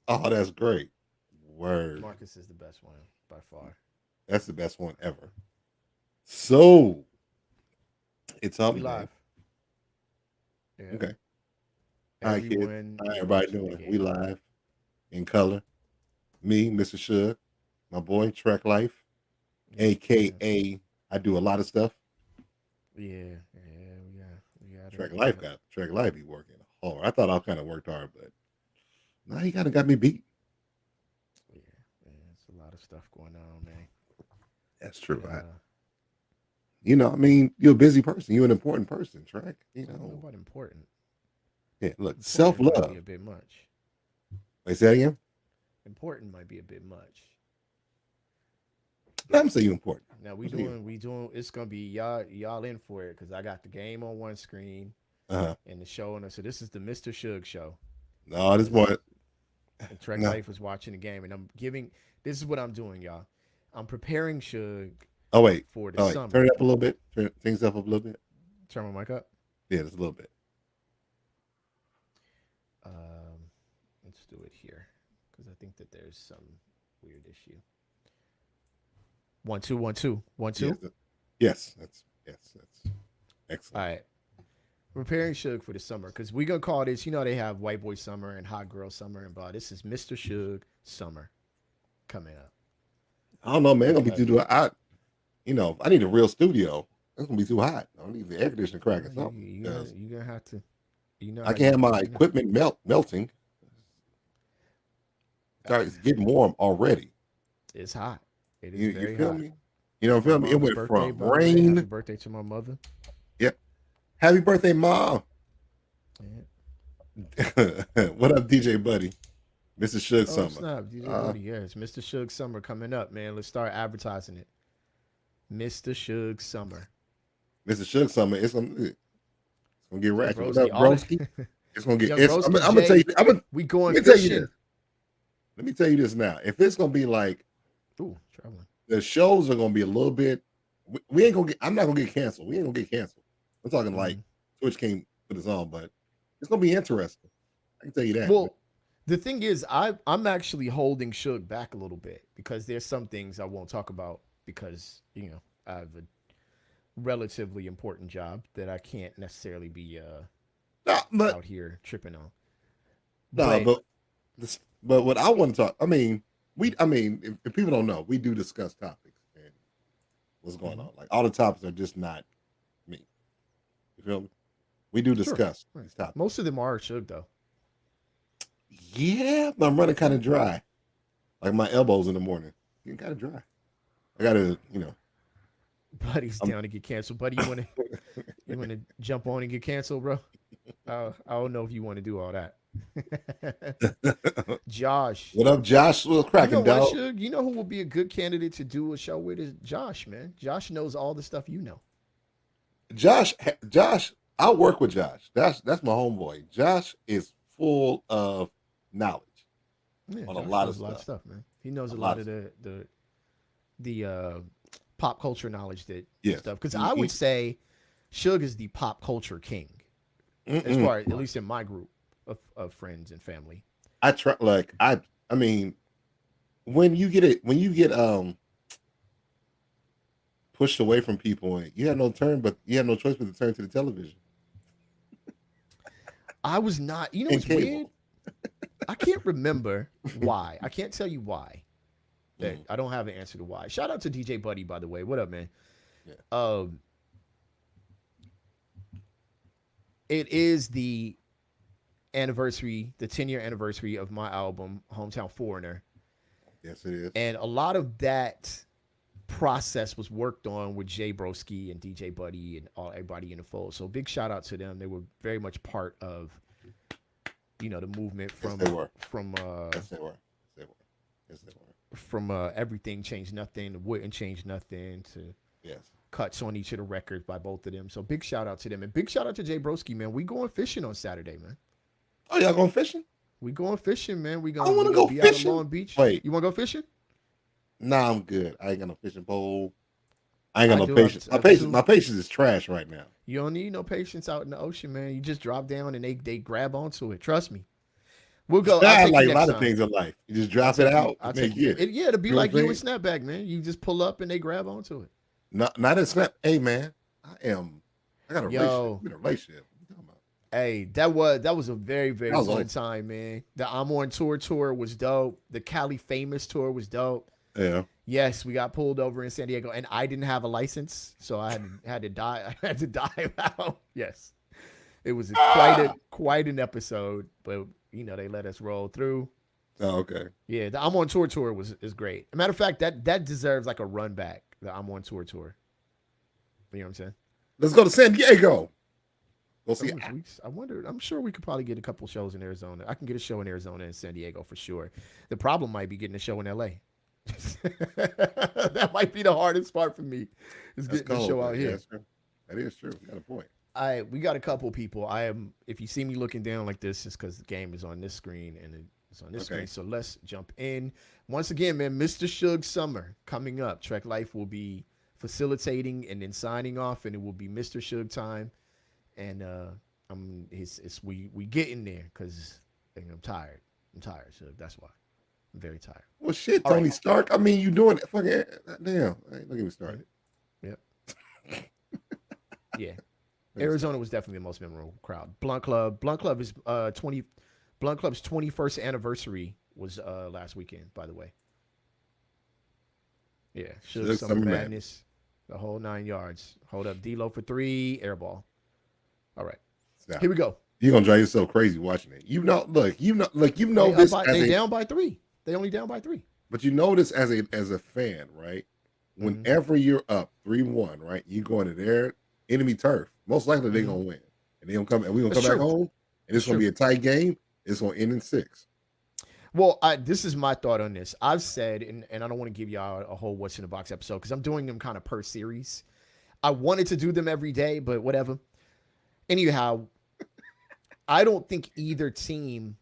Oh, that's great. Word. Marcus is the best one by far. That's the best one ever. So it's We hump day. live. Yeah. Okay. Hi, kids. Everyone How is everybody watching the doing? We game. live in color. Me, Mr. Shug, my boy, Trek Life, Yep. Yep. aka I do a lot of stuff. Yeah. Yeah. We got it. Trek Life Yep. got Trek Life be working hard. I thought I kind of worked hard, but now he kind of got me beat. Yeah. Yeah. It's a lot of stuff going on, man. That's But true. I mean, you're a busy person. You're an important person, Trek. I don't know about important. Yeah. Look, self Important might be love. a bit much. Wait, say that again. Important might be a bit much. No, I'm saying you important. Now I'm saying you important. we doing. It's gonna be y'all in for it because I got the game on one screen Uh huh. and the show on it. So this is the Mr. Shug show. No, this This boy. and Trek No. Life was watching the game, and I'm giving. This is what I'm doing, y'all. I'm preparing Shug Oh wait. for the Oh wait. Turn summer. it up a little bit. Turn things up a little bit. Turn my mic up. Yeah, just a little bit. Um, let's do it here because I think that there's some weird issue. 1 2 1 2 1 Yes. 2. Yes. That's All excellent. right. Preparing Shug for the summer because we gonna call this. You know they have White Boy Summer and Hot Girl Summer and blah. This is Mr. Shug Summer coming up I don't know, man. It's gonna be because too. I need a real studio. It's gonna be too hot. I need the air conditioner crack or something because you gonna have to. You know I how can't have my you know equipment melting. It's getting warm already. it's hot. It is You very feel hot. me? You know, My feel me? It mom's went birthday, from by the way. Happy rain. birthday to my mother. Yep. Happy birthday, mom. Yeah. What up, DJ Buddy? Mrs. Shug Oh Summer. snap, DJ Uh, Buddy. Yeah, it's Mr. Shug Summer coming up, man. Let's start advertising it. Mr. Shug Summer. Mrs. Shug Summer. It's gonna get Young ratchet. What Broski, up, all broski? the It's gonna get. Young It's. I'm Broski gonna tell you. J. We Let going me tell you this. fishing. Let me tell you this now. If it's gonna be like Ooh, traveling. the shows are gonna be a little bit. We ain't gonna get. I'm not gonna get canceled. We ain't gonna get canceled. I'm talking like Mm. Twitch can't put us on, but it's gonna be interesting. I can tell you that. Well, the thing is, I'm actually holding Shug back a little bit because there's some things I won't talk about because I have a relatively important job that I can't necessarily be No, but out here tripping on. no, But but what I want to talk. If people don't know, we do discuss topics and what's going mhm, on. Like all the topics are just not me. You feel me? We do sure, discuss right. these topics. Most of them are Shug though. Yeah, but I'm running kind Yeah, of dry. Like my elbows in the morning, getting kind of dry. I gotta, Buddy's I'm down to get canceled. Buddy, you want to jump on and get canceled, bro? I don't know if you want to do all that. Josh, what up, Josh? What's you know cracking, what, dog? Shug? You know who would be a good candidate to do a show with is Josh, man. Josh knows all the stuff you know. Josh, I work with Josh. That's my homeboy. Josh is full of knowledge Yeah, on a Josh lot of knows a lot of stuff. stuff, man. He knows A a lot lot of of stuff. the pop culture knowledge that Yes. stuff. Because He, I would he, say Shug is the pop culture king, as mm-mm. far as at least in my group of friends and family. I try like I mean when you get pushed away from people, and you have no turn, but you have no choice but to turn to the television I was not. You know and what's weird? cable. I can't remember why. I can't tell you why. That Mm, I don't have an answer to why. Shout out to DJ Buddy, by the way. What up, man? yeah. Um, it is the anniversary, the 10-year anniversary of my album, Hometown Foreigner. Yes, it is. And a lot of that process was worked on with Jay Broski and DJ Buddy and everybody in the fold. So big shout out to them. They were very much part of, the movement Yes, they were. from Yes, they were. Yes, they were. Yes, they were. everything changed nothing, wouldn't change nothing to Yes. cuts on each of the records by both of them. So big shout out to them and big shout out to Jay Broski, man. We going fishing on Saturday, man. Oh, y'all going fishing? We going fishing, man. We I gonna want we to gonna go be out in fishing. Long Beach. Wait, You wanna go fishing? nah, I'm good. I ain't got no fishing pole. I ain't got I no do patience. have two. My patience is trash right now. You don't need no patience out in the ocean, man. You just drop down and they grab onto it. Trust me. We'll go. I'll I take like you a next lot of time. things in life. You just I'll drop it take you. out I'll and they take you. get it. Yeah, it'll be You know like what I'm you and saying? Snapback, man. You just pull up and they grab onto it. Not a snap. Hey man, I got a relationship. Yo, I'm in a relationship. What you talking about? hey, that was a very That very was fun over. time, man. The I'm on tour was dope. The Cali Famous tour was dope. Yeah. Yes, we got pulled over in San Diego, and I didn't have a license, so had to die. I had to dive out. Yes, it was Ah! quite an episode, but they let us roll through. Oh, okay. Yeah, the I'm on tour is great. A matter of fact, that deserves like a run back. The I'm on tour. You know what I'm saying? Let's go to San Diego. Go see. I wonder. I'm sure we could probably get a couple shows in Arizona. I can get a show in Arizona and San Diego for sure. The problem might be getting a show in LA. That might be the hardest part for me. Is That's getting a cold. show out Yeah, here. that's true. That is true. You got a point. We got a couple people. I am. If you see me looking down like this, it's because the game is on this screen and it's on this Okay. screen. So let's jump in. Once again, man, Mr. Shug Summer coming up. Trek Life will be facilitating and then signing off, and it will be Mr. Shug time. And we get in there because I'm tired. I'm tired, Shug. That's why. I'm very tired. Well, shit, All right. Tony Stark. I mean, you doing it? Fucking damn. Hey, look at me started. Yep. Yeah. Arizona was definitely the most memorable crowd. Blunt Club is 20. Blunt Club's 21st anniversary was last weekend, by the way. Yeah, Shug Shug Summer Summer Madness, the whole 9 yards. Hold up, D-Lo for 3, airball. All right, Stop. here we go. You're gonna drive yourself crazy watching it. This They down by 3. They only down by 3. but you know this as a fan, right? Whenever you're up 3-1, right? You go into their enemy turf. Most likely they're gonna win, and they gonna come, and we're gonna That's come back true. home, and it's gonna be a tight game. It's gonna end in 6. Well, this is my thought on this. I've said, and I don't want to give y'all a whole What's in the Box episode because I'm doing them kind of per series. I wanted to do them every day, but whatever. Anyhow, I don't think either team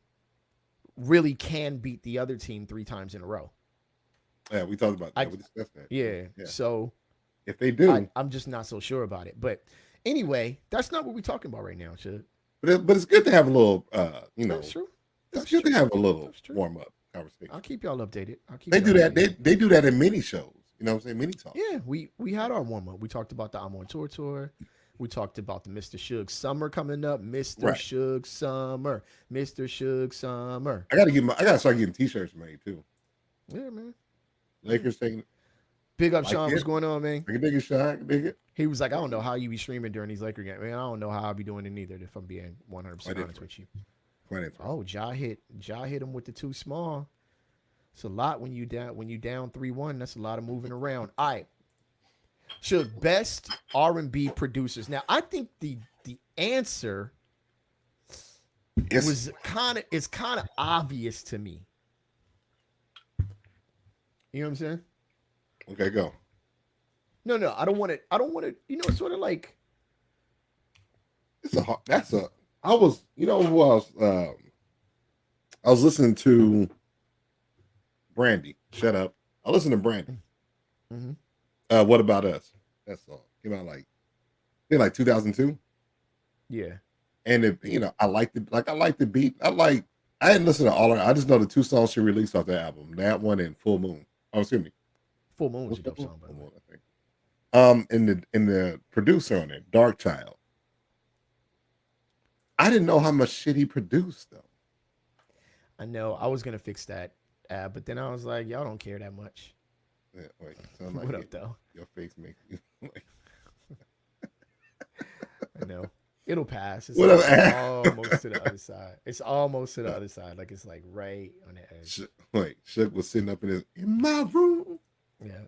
really can beat the other team 3 times in a row. Yeah, we talked about that. We discussed that. Yeah. So if they do, I'm just not so sure about it. But anyway, that's not what we're talking about right now, Chud. but it's good to have a little, That's true. It's good to have a little warm up conversation. I'll keep y'all updated. They do that. They do that in mini shows. You know what I'm saying? Mini talk. Yeah, we had our warm up. We talked about the I'm on tour. We talked about the Mr. Shug Summer coming up. Mr. Shug Summer. Mr. Shug Summer. I gotta start getting t-shirts made too. Yeah, man. Lakers taking. Big up, Sean. What's going on, man? I can dig it, Sean. I can dig it. He was like, I don't know how you be streaming during these Laker games. Man, I don't know how I'll be doing it either. If I'm being 100% honest with you. Oh, Ja hit him with the too small. It's a lot when you down 3-1. That's a lot of moving around. All right. So best R&B producers. Now I think the answer is kind of obvious to me. You know what I'm saying? Okay, go. No, I don't want it. It's sort of like I was listening to Brandy. Shut up. I listened to Brandy. Mm-hmm. What About Us? That song came out like 2002. Yeah. And I liked it. Like I liked the beat. I didn't listen to all of it. I just know the 2 songs she released off the album. That one and Full Moon. Oh, excuse me. Full Moon was a dope song, by the way. I think. And the producer on it, Dark Child. I didn't know how much shit he produced though. I know. I was gonna fix that, but then I was like, y'all don't care that much. Yeah, wait. Like what up, though? Your face makes you. I know. It'll pass. It's almost to the other side. It's almost to the other side. Like it's like right on the edge. Shug was sitting up in my room. Yeah.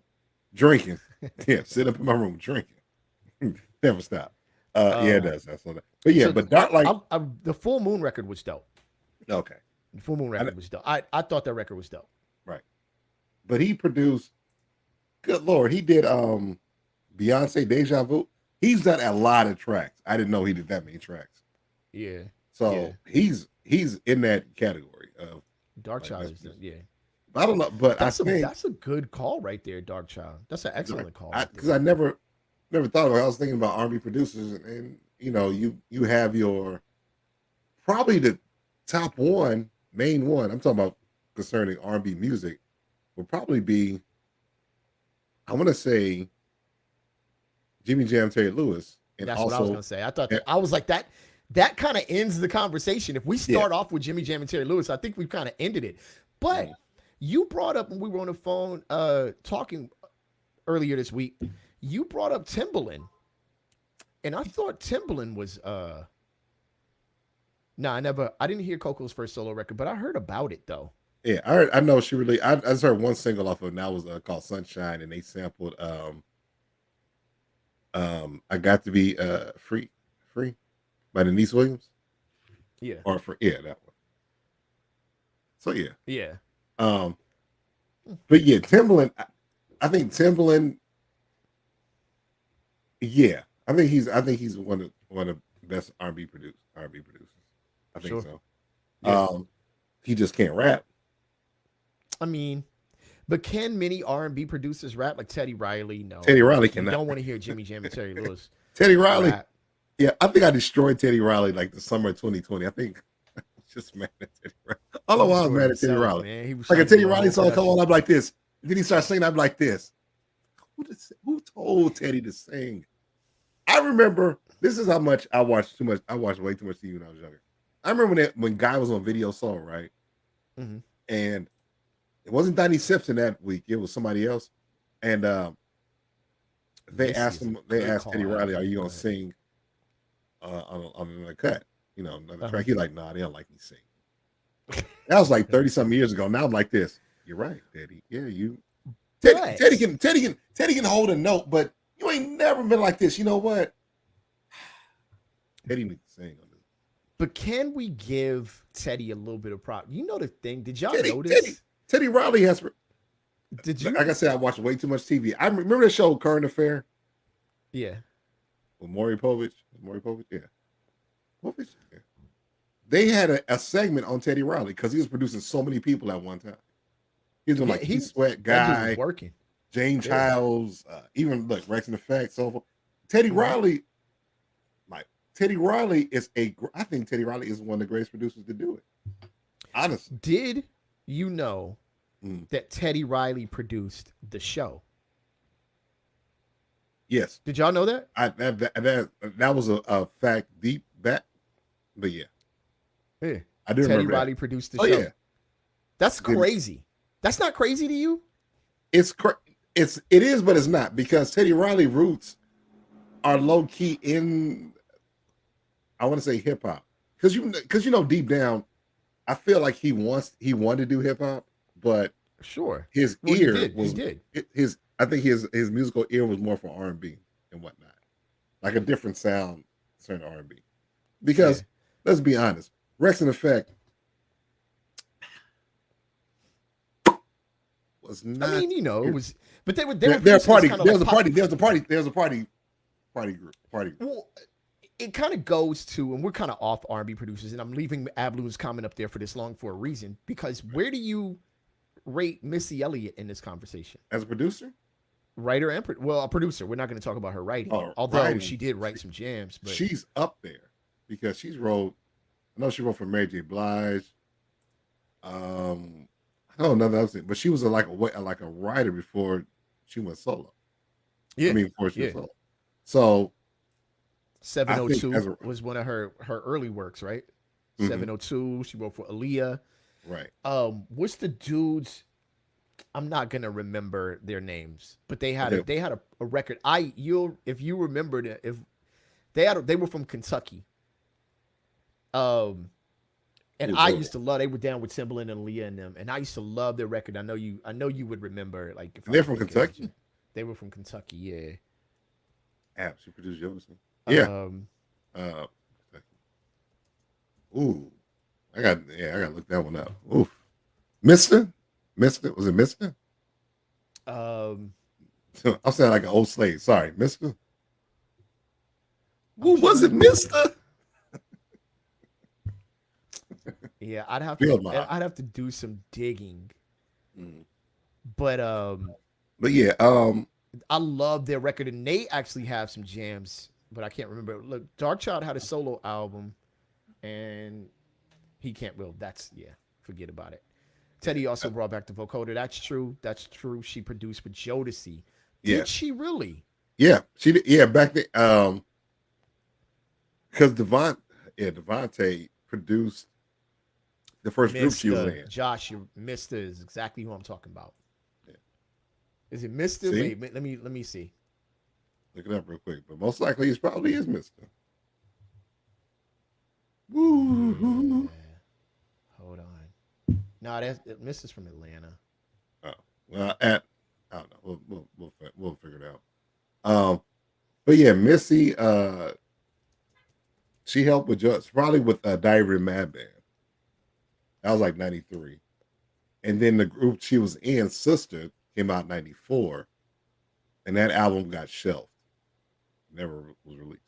Drinking. Yeah, sitting up in my room drinking. Never stop. Yeah, it does. That's all that. But yeah, but Dark the Full Moon record was dope. Okay. The Full Moon record was dope. I thought that record was dope. Right. But he produced, good Lord, he did Beyonce Deja Vu. He's done a lot of tracks. I didn't know he did that many tracks. Yeah. So he's in that category of Dark Child is yeah. I don't know, but that's a good call right there, Dark Child. That's an excellent call. Because I never thought about it. I was thinking about R&B producers, and you have your probably the top one main one I'm talking about concerning R&B music would probably be, I want to say, Jimmy Jam, Terry Lewis, and That's what I was also, gonna say. I thought eh, that I was like that. That kind of ends the conversation. If we yeah, start off with Jimmy Jam and Terry Lewis, I think we've kind of ended it. But mhm. you brought up when we were on the phone talking earlier this week. You brought up Timbaland, and I thought Timbaland was no, I didn't hear Coco's first solo record, but I heard about it though. Yeah. I know she really. I just heard one single off of it, and that was called "Sunshine," and they sampled "I Got to Be Free" by Denise Williams, Yeah, or for yeah that one. So yeah, yeah. um, but yeah, Timbaland. I think Timbaland. Yeah, I think he's one of the best R&B producers. I think Sure. so. Yeah. He just can't rap. I mean, but can many R&B producers rap like Teddy Riley? Teddy No. Riley You cannot. don't want to hear Jimmy Jam and Terry Lewis Teddy Riley. rap. Yeah, I think I destroyed Teddy Riley like the summer of 2020. I think I was just mad at Teddy Riley. All the He while I was destroyed mad at Teddy himself, Riley. man. He was Like a trying to Teddy do a Riley whole song come on, production. I'm like this. And then he starts singing, I'm like this. Who told Teddy to sing? I remember this is how much I watched too much. I watched way too much TV when I was younger. I remember when Guy was on Video Soul, right? Mm-hmm. And it wasn't Donnie Simpson that week. It was somebody else. And Missy is a they good asked Teddy call out. Riley, "Are you Go gonna ahead. sing on another cut? You know, another Uh-huh. track?" He like, "Nah, they don't like me sing." That was like 30 something years ago. Now I'm like this. You're right, Teddy. Yeah, you But Teddy can hold a note, but you ain't never been like this. You know what? Teddy needs to sing on this. but can we give Teddy a little bit of prop? You know the thing. Did y'all Teddy, Teddy, notice? Teddy Riley has. Did Like you? I said, I watched way too much TV. I remember the show Current Affair Yeah. with Maury Povich. Maury Povich, yeah, Povich. Yeah. They had a segment on Teddy Riley because he was producing so many people at one time. He was doing Yeah. like Keith Sweat, That dude was Guy, working. James Yeah. Childs, even look Rex and Effect. So forth. Teddy Mm-hmm. Riley, like Teddy Riley is I think Teddy Riley is one of the greatest producers to do it. Honestly, Did you know mm, that Teddy Riley produced the show? yes, Did y'all know that? that was a fact deep back, but yeah, Yeah. I do Teddy remember that. Riley produced the Oh yeah, show. That's Did- crazy. That's not crazy to you? it's it is, but it's not because Teddy Riley roots are low key in, I want to say, hip hop because you know deep down I feel like he wanted to do hip hop, but Sure. his Well, he ear did. He was did. his I think his musical ear was more for R&B and whatnot, like a different sound certain R&B. Yeah. Because let's be honest, Rex and Effect was I not mean, it was, but they were they're a producing this party. kind of like pop. There's a party group. Well, it kind of goes to, and we're kind of off R&B producers, and I'm leaving Ablu's comment up there for this long for a reason, because where do you rate Missy Elliott in this conversation? As a producer, Writer and well, a producer. We're not going to talk about her writing, oh, although writing, she did write some jams. But she's up there because she's wrote. I know she wrote for Mary J. Blige. Um, I don't know another thing, but she was like a writer before she went solo. I yeah, mean, before she yeah, was solo. So I think 702 as a was one of her early works, right? mhm, 702. She wrote for Aaliyah. right, What's the dudes? I'm not gonna remember their names, but okay, they had a record. If you remember that, if they were from Kentucky. Um, and who's I those? used to love. They were down with Timbaland and Leah and them, and I used to love their record. I know you would remember. Like if And I they're from think of it, Kentucky. they were from Kentucky. Yeah. Apps. She produced yours. Yeah. Um, Uh, ooh, I got to look that one up. Oof, Mista, Mista was it Mista? um, I'm saying like an old slave. Sorry, Mista. I'm Who was it, trying. Mista? Yeah, Field Mob. I'd have to do some digging, Mm. but But yeah, I love their record, and they actually have some jams, but I can't remember. Look, Dark Child had a solo album, and he can't. Well, that's yeah, forget about it. Teddy also brought back the vocoder. That's true. That's true. She produced with Jodeci. Yeah, Did she really? yeah, she did. Yeah, back then, because Devontae produced the first group she was Mista. in. Josh, your Mista is exactly who I'm talking about. Yeah. Is it Mista? See, Wait, let me see. look it up real quick, but most likely it's probably is Mister. Woo! Yeah. Hold on. No, that's Mista's from Atlanta. Oh, well, I don't know. We'll figure it out. But yeah, Missy, she helped with just probably with Diary of Madman. That was like '93, and then the group she was in, Sister, came out '94, and that album got shelved, never was released.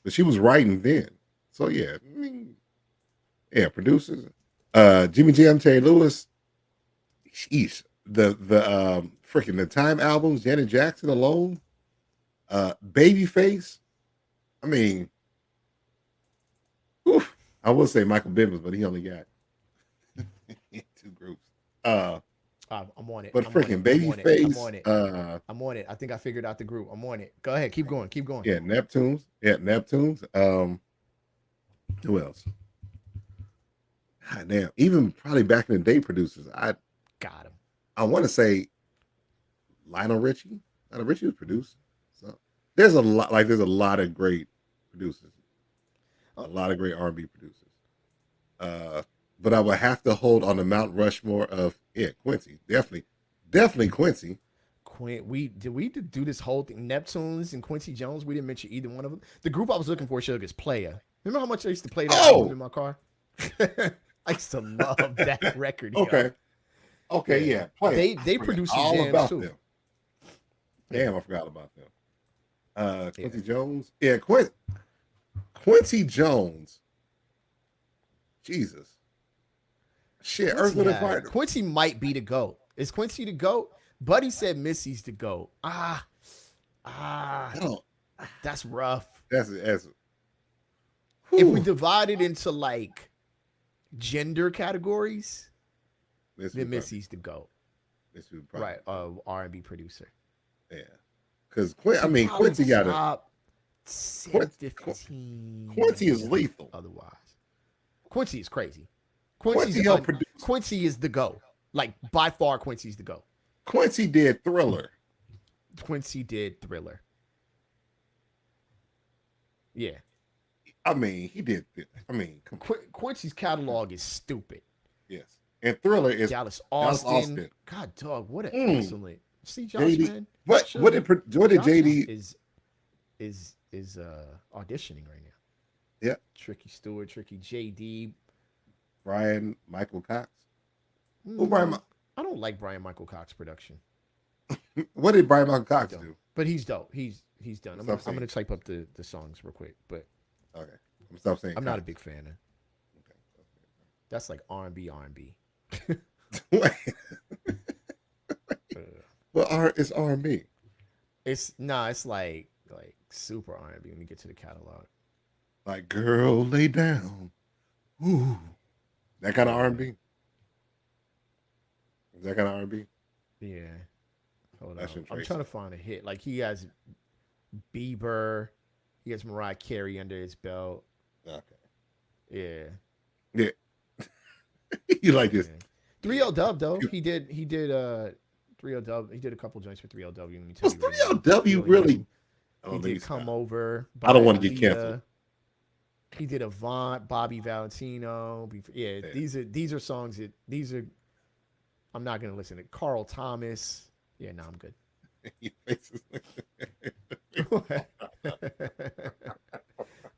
But she was writing then, so yeah, I mean, yeah, producers, Jimmy Jam, Terry Lewis, sheesh, the freaking the Time albums, Janet Jackson alone, Babyface. I mean, oof, I would say Michael Bivins, but he only got two groups. I'm on it. But I'm on freaking it. I'm on it. I'm Babyface, on it. I'm on it. I think I figured out the group. I'm on it. Go ahead. Keep going. Keep going. yeah, Neptunes. Who else? God damn, even probably back in the day, producers. Got him. I want to say Lionel Richie. Lionel Richie was produced. So there's a lot. Like there's a lot of great producers. A lot of great R&B producers. But I would have to hold on the Mount Rushmore of Quincy. Definitely Quincy. We do this whole thing. Neptunes and Quincy Jones. We didn't mention either one of them. The group I was looking for, Shug, is Player. Remember how much I used to play that album in my car? I used to love that record. Okay. Okay, yeah. Player. They produce some all jams about too. them. Damn, I forgot about them. Quincy Jones. Yeah, Quincy Jones. Jesus. Shit, Earth, Wind, and Fire. Quincy might be the GOAT. Is Quincy the GOAT? Buddy said Missy's the GOAT. That's rough. That's if we divide it into like gender categories, then Missy's the GOAT. Right, R&B producer. Yeah, because Quincy got a 15. Quincy is lethal. Otherwise, Quincy is crazy. Quincy is the GOAT. Like by far, Quincy's the GOAT. Quincy did Thriller. Yeah. I mean, he did. Quincy's catalog is stupid. Yes, and Thriller is Dallas Austin. God, dog, what an excellent. See, Josh, JD, man. what did JD is auditioning right now? Yeah, Tricky Stewart, Tricky JD, Brian Michael Cox. I don't like Brian Michael Cox production. What did Brian Michael Cox do? But he's dope. He's done. I'm gonna type up the songs real quick. But okay, stop saying. I'm not a big fan of. Okay. That's like R&B. Well, it's R&B. It's like super R&B when you get to the catalog. Like girl, lay down. Ooh, that kind of R&B. Is that kind of R&B? Yeah. Hold on. I'm trying to find a hit. Like he has Bieber, he has Mariah Carey under his belt. Okay. Yeah. You like this? 3L Dub though. He did 3L Dub. He did a couple joints for 3LW. Let me tell Was you. 3LW really? He did Come Over. I don't want to get canceled. He did Avant, Bobby Valentino. Yeah, these are songs that I'm not gonna listen to. Carl Thomas. Yeah, no, I'm good.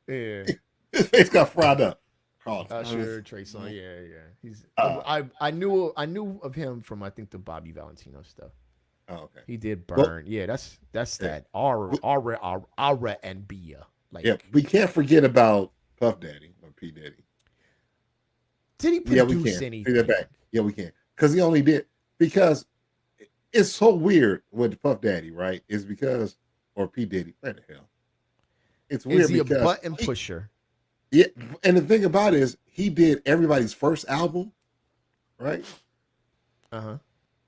Yeah. His face got fried up. Sure, Trey Songz. Yeah. He's. I knew of him from I think the Bobby Valentino stuff. Oh, okay. He did Burn. Well, yeah, that's that aura and Bia. Like, yeah, we can't forget about Puff Daddy or P Daddy. Did he produce anything? Take that back. Yeah, we can. Because he only did because it's so weird with Puff Daddy, right? It's because or P Diddy. Where the hell? It's weird. Is he because a button pusher? Yeah, and the thing about it is he did everybody's first album right? Uh-huh.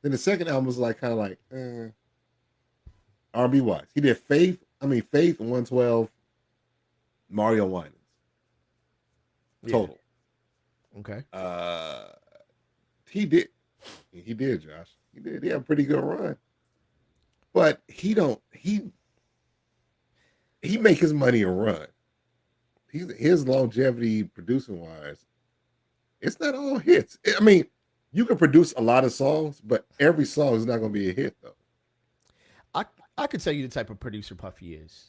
Then the second album was like kind of like R&B wise. He did Faith. I mean Faith 112, Mario Winans Yeah. total. Okay. Uh, he did. He did, Josh. He did. He had a pretty good run, but he don't. He make his money and run. His longevity producing wise, it's not all hits. I mean, you can produce a lot of songs, but every song is not going to be a hit though. I I could tell you the type of producer Puffy is.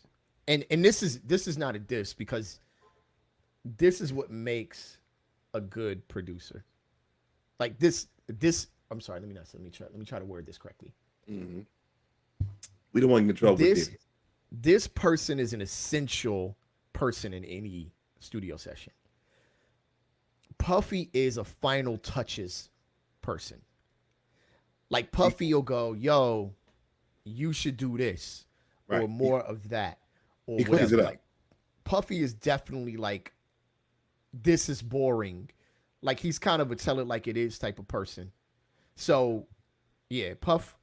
And this is not a diss because this is what makes a good producer. Like this I'm sorry, let me try to word this correctly. Mm-hmm. We don't want to get in trouble with This this. this person is an essential person in any studio session. Puffy is a final touches person. Like Puffy will go, "Yo, you should do this Right. or more of that or He cleans it whatever." up. Like Puffy is definitely like this is boring. Like he's kind of a tell it like it is type of person. So, yeah, Puff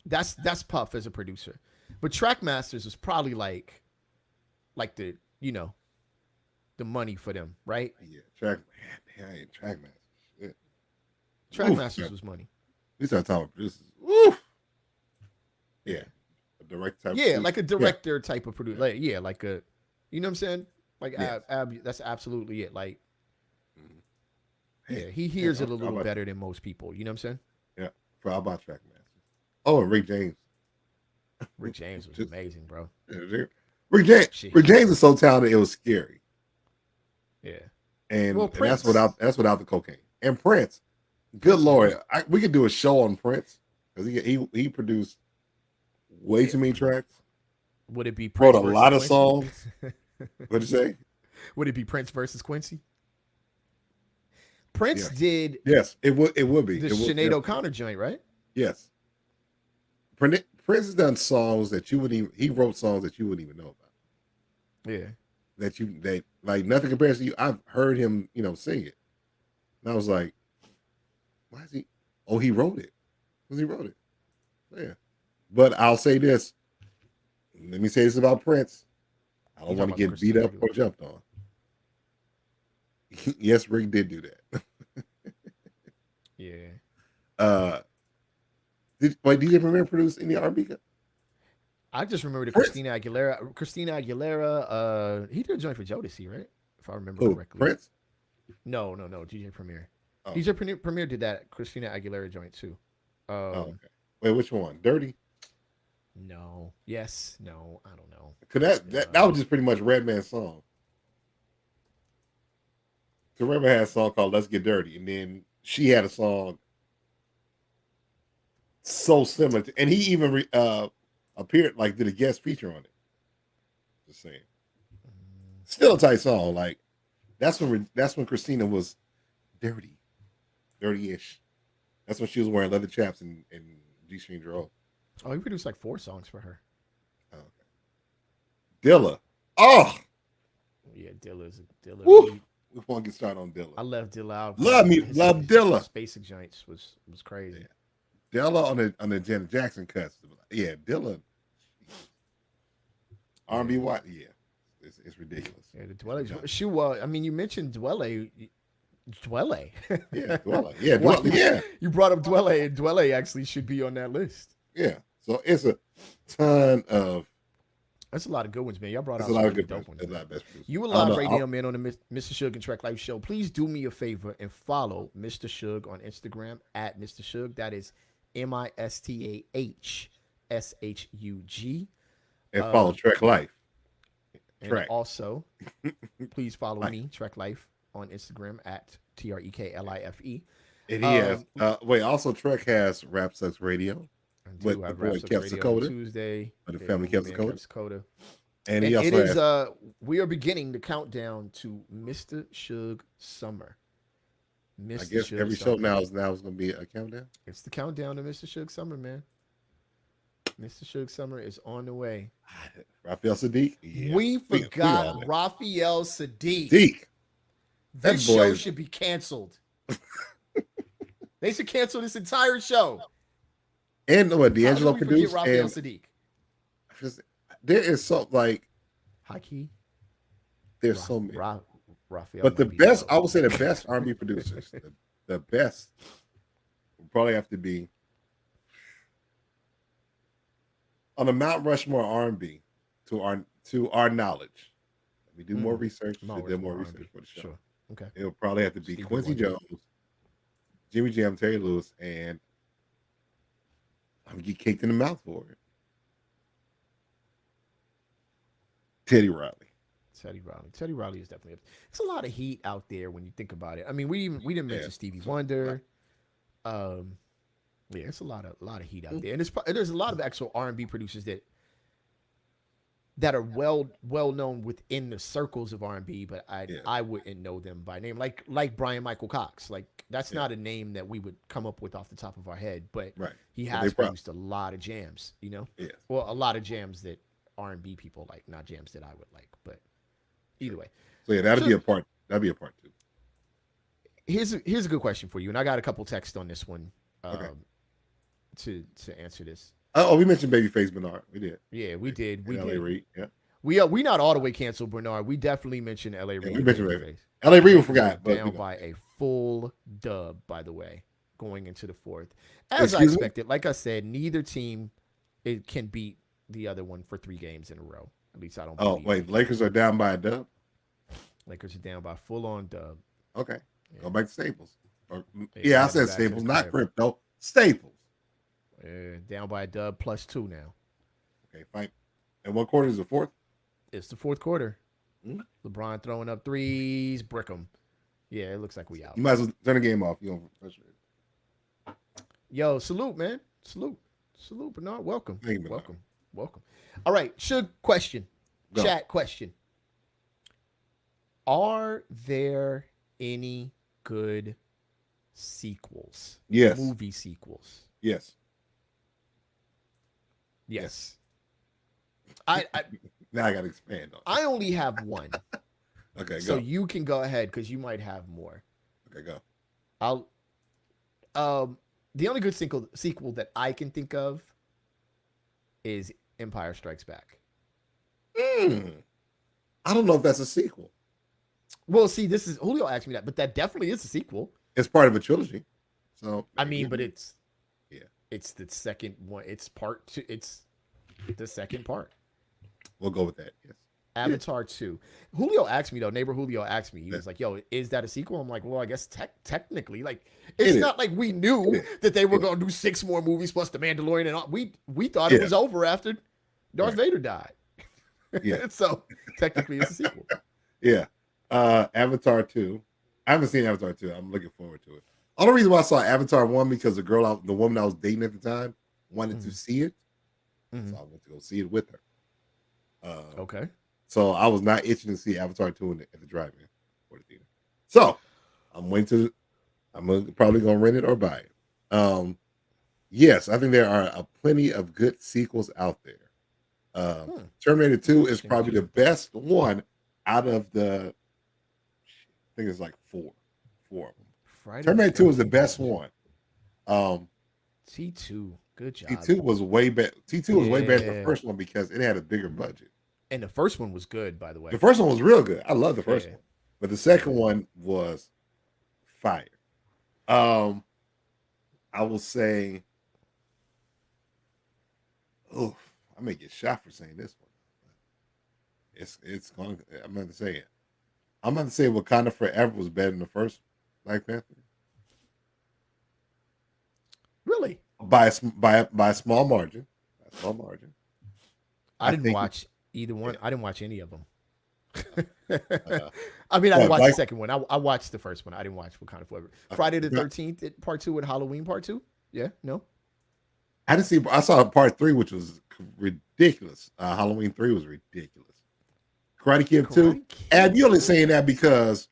that's Puff as a producer. But Trackmasters was probably like the, the money for them, right? Yeah, track man. Shit. Trackmasters was money. We start talking about producers. Woof. Yeah. Yeah, a direct type. Yeah, Producer. like a director type of producer. Like, yeah, like a, you know what I'm saying? Like, Yes. that's absolutely it. Like, Mhm. yeah, Hey, he hears hey, it a how little about better than most people. You know what I'm saying? yeah? For how about track masters? Oh, and Rick James. Rick James was Just amazing, bro. Rick James. Shit. Rick James is so talented, it was scary. Yeah. And, Well, and Prince. that's without the cocaine. And Prince, good lord, we could do a show on Prince because he produced way too many tracks, Would it be wrote Prince a versus lot of Quincy? songs. What'd you say? Would it be Prince versus Quincy? Prince Yes, did yes, it would be. the It would Sinead definitely. O'Connor joint, right? Yes, Prince has done songs that you wouldn't even. He wrote songs that you wouldn't even know about. Yeah. That like nothing compares to you. I've heard him, sing it, and I was like, why is he? Oh, he wrote it. Because he wrote it. Yeah. But I'll say this. Let me say this about Prince. I You don't talking want to about the get beat Christina up or Aguilera? jumped on. Yes, Rick did do that. Yeah. Uh, did DJ Premier produce any R&B? I just remember the Prince? Christina Aguilera. Christina Aguilera. He did a joint for Jodeci, right? If I remember Who? correctly. Prince? No. DJ Premier. Oh, DJ Premier did that Christina Aguilera joint too. okay. Wait, which one? Dirty? No. Yes. No. I don't know. Cause that was just pretty much Redman's song. So Redman had a song called "Let's Get Dirty," and then she had a song so similar, and he even appeared like did a guest feature on it. Just saying, still a tight song. Like that's when Christina was dirty, dirty-ish. That's when she was wearing leather chaps and G-string drawers. Oh, he produced like 4 songs for her. Oh, okay. Dilla. Oh, Yeah, Dilla. woo. We want to get started on Dilla. I left Dilla out. Love Dilla. His basic joints was crazy. Yeah. Dilla on the Janet Jackson cuts. Yeah, Dilla. R&B what? Yeah, it's ridiculous. Yeah, the Dwelle. I mean, you mentioned Dwelle. Dwelle. Yeah, Dwella. Yeah, Why- Dwella. Yeah, You brought up Dwelle, and Dwelle actually should be on that list. yeah. So it's a ton of. That's a lot of good ones, man. Y'all brought It's out a lot some of really good. dope ones. A lot of best producers. You a I don't live know, radio man on the Mr. Shug and Trek Life show. Please do me a favor and follow Mr. Shug on Instagram at Mr. Shug. That is MISTAHSHUG. and follow Trek Life. And Trek. also, please follow Life. me, Trek Life, on Instagram at TREKLIFE. And he has. Wait, also Trek has Rap Sucks Radio with the boy Kev Sakota, Tuesday. with the family Kev Sakota, Sakota. and he And also it is has. we are beginning the countdown to Mr. Shug Summer. Mr. I guess Shug every show Summer. now is going to be a countdown. It's the countdown to Mr. Shug Summer, man. Mr. Shug Summer is on the way. Raphael Sadiq. Yeah. We all forgot that. Raphael Sadiq. Sadiq. This That boy show is- should be canceled. They should cancel this entire show. And what How did D'Angelo we forget produced, Raphael and Sadiq? just, there is so like High key. there's so many. Raphael But the might be the best, GOAT. I would say, the best R&B producers, the best would probably have to be on the Mount Rushmore R&B to our knowledge. We do more research. Mount Did more Rushmore research R&B. for the show. Sure. Okay. It would probably have to be Stevie Quincy Wonder. Jones, Jimmy Jam, Terry Lewis, and I'm gonna get kicked in the mouth for it. Teddy Riley. Teddy Riley is definitely. It's a lot of heat out there when you think about it. I mean, we didn't mention Stevie Wonder. Yeah, it's a lot of heat out there, and there's a lot of actual R&B producers that are well known within the circles of R&B, but I wouldn't know them by name. Like Brian Michael Cox. Like that's not a name that we would come up with off the top of our head, but he has produced a lot of jams. You know, well, a lot of jams that R&B people like, not jams that I would like, but either way. So yeah, that'd be a part 2. Here's a good question for you, and I got a couple texts on this one. To answer this. Oh, we mentioned Babyface Bernard. We did. Yeah, we did. We L.A. did. Reid. Yeah. We not all the way canceled Bernard. We definitely mentioned L.A. Reid. We mentioned Babyface. L.A. Reid, we forgot. Down by a full dub, by the way, going into the fourth. As I expected, like I said, neither team can beat the other one for 3 games in a row. At least I don't. Oh wait, Lakers are down by a dub. Lakers are down by full on dub. Okay, go back to Staples. I said Staples, not Crypto. Staples. Down by a dub +2 now. Okay, fine. And what quarter is the fourth? It's the fourth quarter. LeBron throwing up threes, brick 'em. Yeah, it looks like we out. You might as well turn the game off. Yo, salute, man. Salute, Bernard. Welcome. Thank you, Bernard. Welcome. All right, Shug question. Go. Chat question. Are there any good sequels? Yes. Movie sequels. Yes. I now I got to expand on it. I only have one. Okay, go. So you can go ahead because you might have more. Okay, go. The only good sequel that I can think of is Empire Strikes Back. I don't know if that's a sequel. Well, see, this is Julio asked me that, but that definitely is a sequel. It's part of a trilogy. So I mean, but it's the second one. It's part 2. It's the second part. We'll go with that. Yes. Avatar 2. Julio asked me though. Neighbor Julio asked me. He was like, "Yo, is that a sequel?" I'm like, "Well, I guess technically, like, it's not like we knew that they were going to do 6 more movies plus The Mandalorian and all. We thought it was over after Darth Vader died. Yeah. So technically, it's a sequel. Yeah. Avatar 2. I haven't seen Avatar 2. I'm looking forward to it. Only reason why I saw Avatar 1 because the woman I was dating at the time wanted to see it. So I went to go see it with her. Okay. So I was not itching to see Avatar 2 at the drive-in or the theater. So I'm probably gonna rent it or buy it. Yes, I think there are plenty of good sequels out there. Terminator 2 is probably the best one out of the, I think it's like four of them. Terminator 2 is the best one. T2, good job. T2 was way better. T2 was way better than the first one because it had a bigger budget. And the first one was good, by the way. The first one was real good. I love the first one, but the second one was fire. I will say, I may get shot for saying this one. It's going. I'm going to say it. I'm going to say Wakanda Forever was better than the first Black Panther. Really? By a small margin. I didn't watch either one. I didn't watch any of them. I mean, I didn't watch the second one. I watched the first one. I didn't watch Wakanda Forever. Friday the 13th, part 2, and Halloween part 2. Yeah, no. I didn't see. I saw part 3, which was ridiculous. Halloween 3 was ridiculous. Karate Kid 2. And you're only saying that because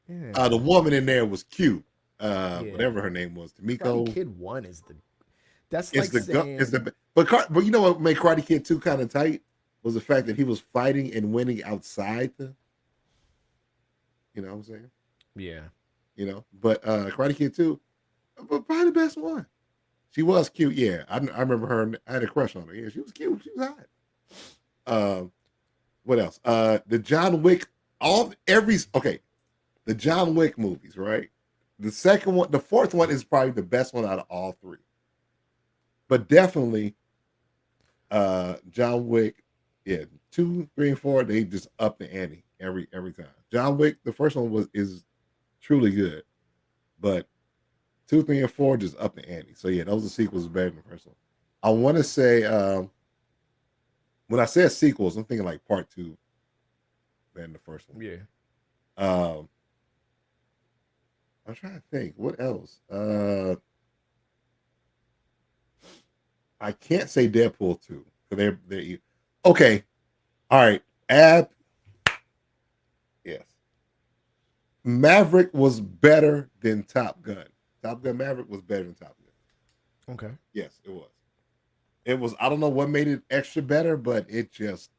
the woman in there was cute. Whatever her name was, Tamiko. Karate Kid 1 is the. That's it's like the saying... but you know what made Karate Kid 2 kind of tight was the fact that he was fighting and winning outside the. You know what I'm saying? Yeah. You know, but Karate Kid 2, but probably the best one. She was cute. Yeah, I remember her. I had a crush on her. Yeah, she was cute. She was hot. Um, what else? The John Wick. Okay. The John Wick movies, right? The second one, the fourth one is probably the best one out of all three. But definitely, John Wick, yeah, 2, 3, and 4, they just up the ante every time. John Wick, the first one is truly good, but 2, 3, and 4 just up the ante. So yeah, those are sequels better than the first one. I want to say when I said sequels, I'm thinking like part 2 better than the first one. Yeah. Um, I'm trying to think what else. I can't say Deadpool 2 because they're okay. All right, yes. Maverick was better than Top Gun. Top Gun Maverick was better than Top Gun. Okay. Yes, it was. It was. I don't know what made it extra better, but it just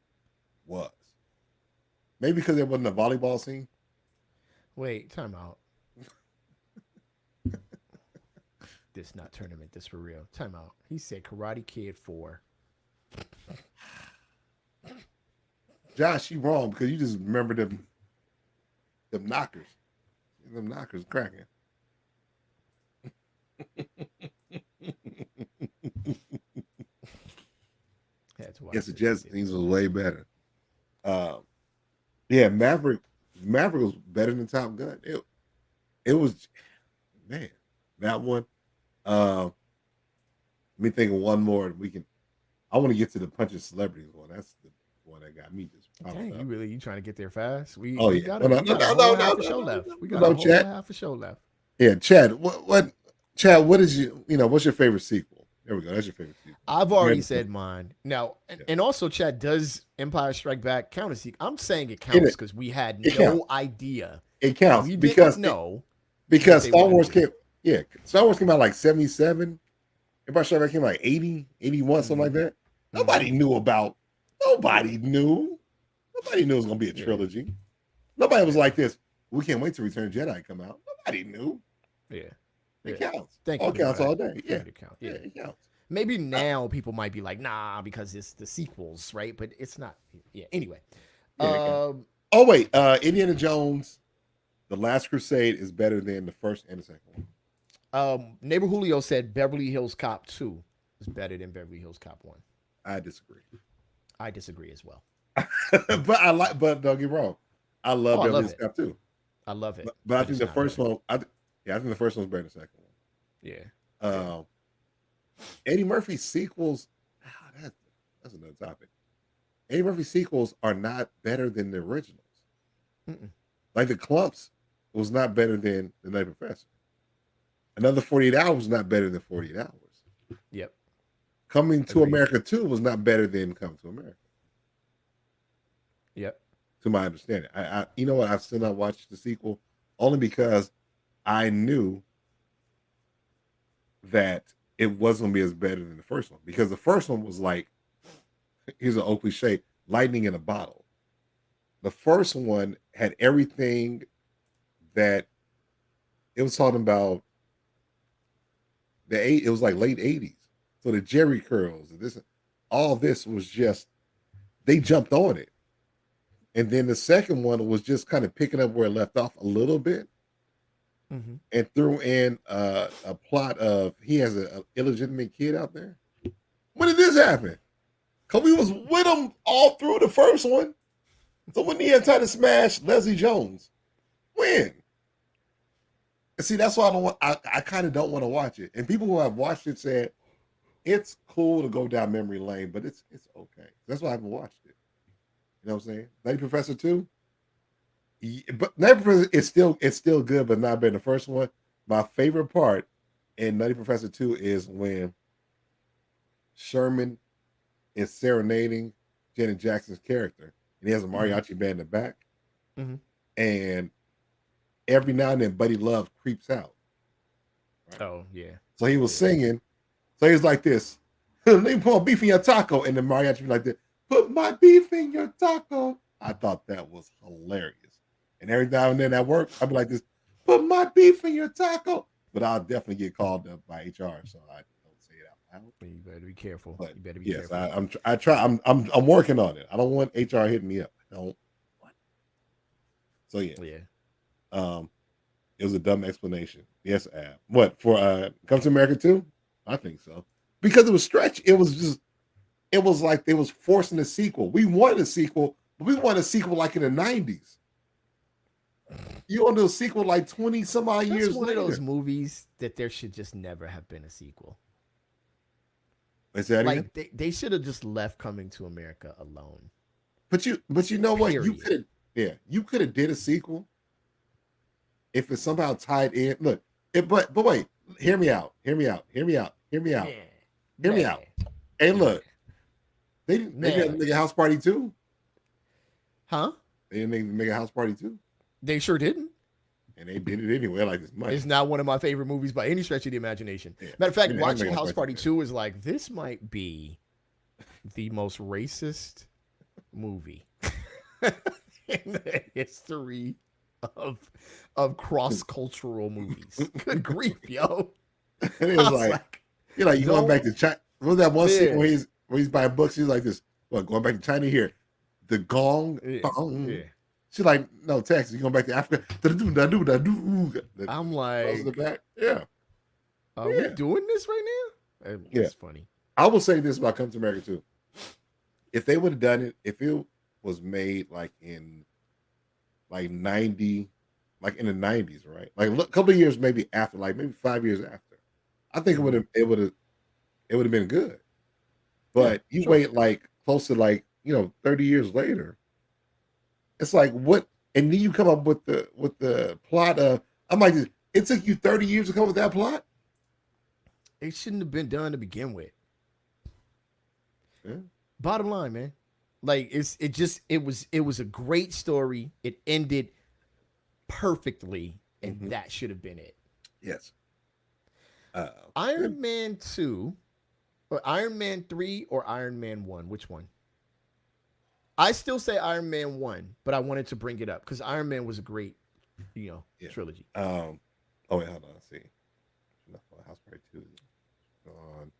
was. Maybe because there wasn't a volleyball scene. Wait, time out. This not tournament. This for real. Time out. He said Karate Kid 4. Josh, you wrong because you just remember them knockers. Them knockers cracking. Yes, the Jets things was way better. Yeah, Maverick was better than Top Gun. It was, man, that one. Let me think of one more. I want to get to the punching celebrities one. That's the one that got me just. Dang, you trying to get there fast? We yeah. got a whole half a show left. We got a whole half a show left. Yeah, Chad. Chad? What is what's your favorite sequel? There we go. That's your favorite sequel. I've already said mine. Now, and also, Chad, does Empire Strike Back count as sequel? I'm saying it counts because we had no idea. It counts we because Star Wars came. Yeah, Star Wars came out like 77. Empire Strike Back came out like 80, 81, something like that. Nobody knew. Nobody knew it was going to be a trilogy. Nobody was like this. We can't wait to Return of the Jedi come out. Nobody knew. Yeah. It counts. Thank all you. Counts all day. Yeah. It counts. Maybe now people might be like, nah, because it's the sequels, right? But it's not. Yeah. Anyway. Oh, wait. Indiana Jones, The Last Crusade is better than the first and the second one. Neighbor Julio said Beverly Hills Cop 2 is better than Beverly Hills Cop 1. I disagree. I disagree as well. but don't get me wrong. I love Beverly Hills Cop 2. I love it. But I think the first one, I think the first one's better than the second one. Yeah. Eddie Murphy sequels, that's another topic. Eddie Murphy sequels are not better than the originals. Mm-mm. Like the Clumps was not better than The Night Professor. Another 48 Hours was not better than 48 Hours. Yep. Coming to America 2 was not better than Coming to America. Yep. To my understanding. I you know what? I've still not watched the sequel only because I knew that it wasn't going to be as better than the first one. Because the first one was like, here's an old cliche, lightning in a bottle. The first one had everything that it was talking about. It was like late 80s. So the Jerry curls, all this was just, they jumped on it. And then the second one was just kind of picking up where it left off a little bit. Mm-hmm. And threw in a plot of he has an illegitimate kid out there. When did this happen? Because we was with him all through the first one. So when he had tried to smash Leslie Jones, when? And see, that's why I kind of don't want to watch it. And people who have watched it said it's cool to go down memory lane, but it's okay. That's why I haven't watched it. You know what I'm saying? Nutty Professor 2. But Nutty Professor it's still good, but not better than the first one. My favorite part in Nutty Professor 2 is when Sherman is serenading Janet Jackson's character, and he has a mariachi band in the back. Mm-hmm. And every now and then, Buddy Love creeps out. Right? Oh yeah. So he was singing. So he's like this. Let me put beef in your taco, and the mariachi be like this. Put my beef in your taco. I thought that was hilarious. And every now and then at work, I'd be like this, put my beef in your taco. but I'll definitely get called up by HR, so I don't say it out loud. You better be careful. But You better be yes, careful. I try. I'm working on it. I don't want HR hitting me up. I don't. So yeah, Yeah. um, it was a dumb explanation. Yes, Ab. What for? Come to America too? I think so because it was stretch. It was just. It was like they was forcing a sequel. We wanted a sequel, but we wanted a sequel like in the '90s. You want to do a sequel like 20 some odd That's years one of those later. movies that there should just never have been a sequel. Is that again? Like they should have just left Coming to America alone. But you know what? You Period. could have you could have did a sequel if it somehow tied in. Look, but wait, hear me out. Hear me out. Hear me out. Hear me out. Nah. Hear me Nah. out. Hey, Nah. look, they Nah. didn't make a house party too. Huh? They didn't make a house party too. They sure didn't. And they did it anyway, like this It's money. not one of my favorite movies by any stretch of the imagination. Yeah. Matter of fact, They didn't watching make a House Party party. 2 is like, this might be the most racist movie in the history of cross cultural movies. Good grief, yo. And it I was was like, you're like, you going back to China. What was that one scene Yeah. where he's buying books? He's like this, what, going back to China here? The gong. Yeah. Bong. Yeah. She's like, no, Texas. You going back to Africa? Da-do-da-do-da-do. I'm Goes to the like, back. Yeah. are we doing this right now? Yeah. It's funny. I will say this about Come to America too. If they would have done it, if it was made like in like 90, like in the 90s, right? Like a couple of years maybe after, like maybe 5 years after, I think it would have been good. Yeah, But you sure. wait like close to like 30 years later, it's like what, and then you come up with the plot of. I'm like, it took you 30 years to come up with that plot. It shouldn't have been done to begin with. Yeah. Bottom line, man. Like it was a great story. It ended perfectly, and Mhm. that should have been it. Yes. Yeah. Iron Man 2 or Iron Man 3 or Iron Man 1, which one? I still say Iron Man 1, but I wanted to bring it up cuz Iron Man was a great, Yeah. trilogy. Oh wait, hold on. Let's see. Enough for House Party 2 on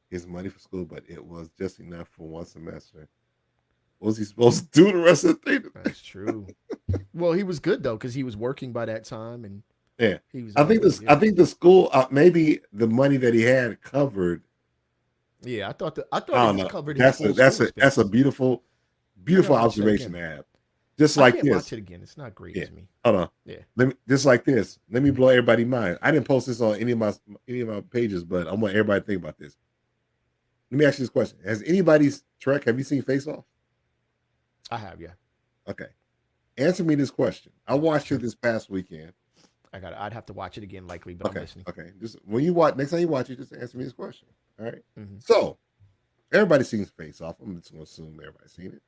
his money for school, but it was just enough for one semester. What was he supposed to do the rest of the thing? That's true. Well, he was good though cuz he was working by that time and Yeah. he was I all think good. this. I think the school, maybe the money that he had covered. Yeah, I thought I it don't just know. covered his full That's school a expenses. beautiful, I gotta beautiful watch that observation again. to have. Just I like can't watch this. it again. It's not great Yeah. as me. Hold on. Yeah. Let me just like this. Let me blow everybody's mind. I didn't post this on any of my pages, but I want everybody to think about this. Let me ask you this question: Has anybody's Trek? Have you seen Face Off? I have, yeah. Okay. Answer me this question. I watched Sure. it this past weekend. I'd have to watch it again likely, but I'm Okay. listening. Okay. Just when you watch next time you watch it, just answer me this question. All right. Hmm. So everybody's seen Face Off. I'm just gonna assume everybody's seen it.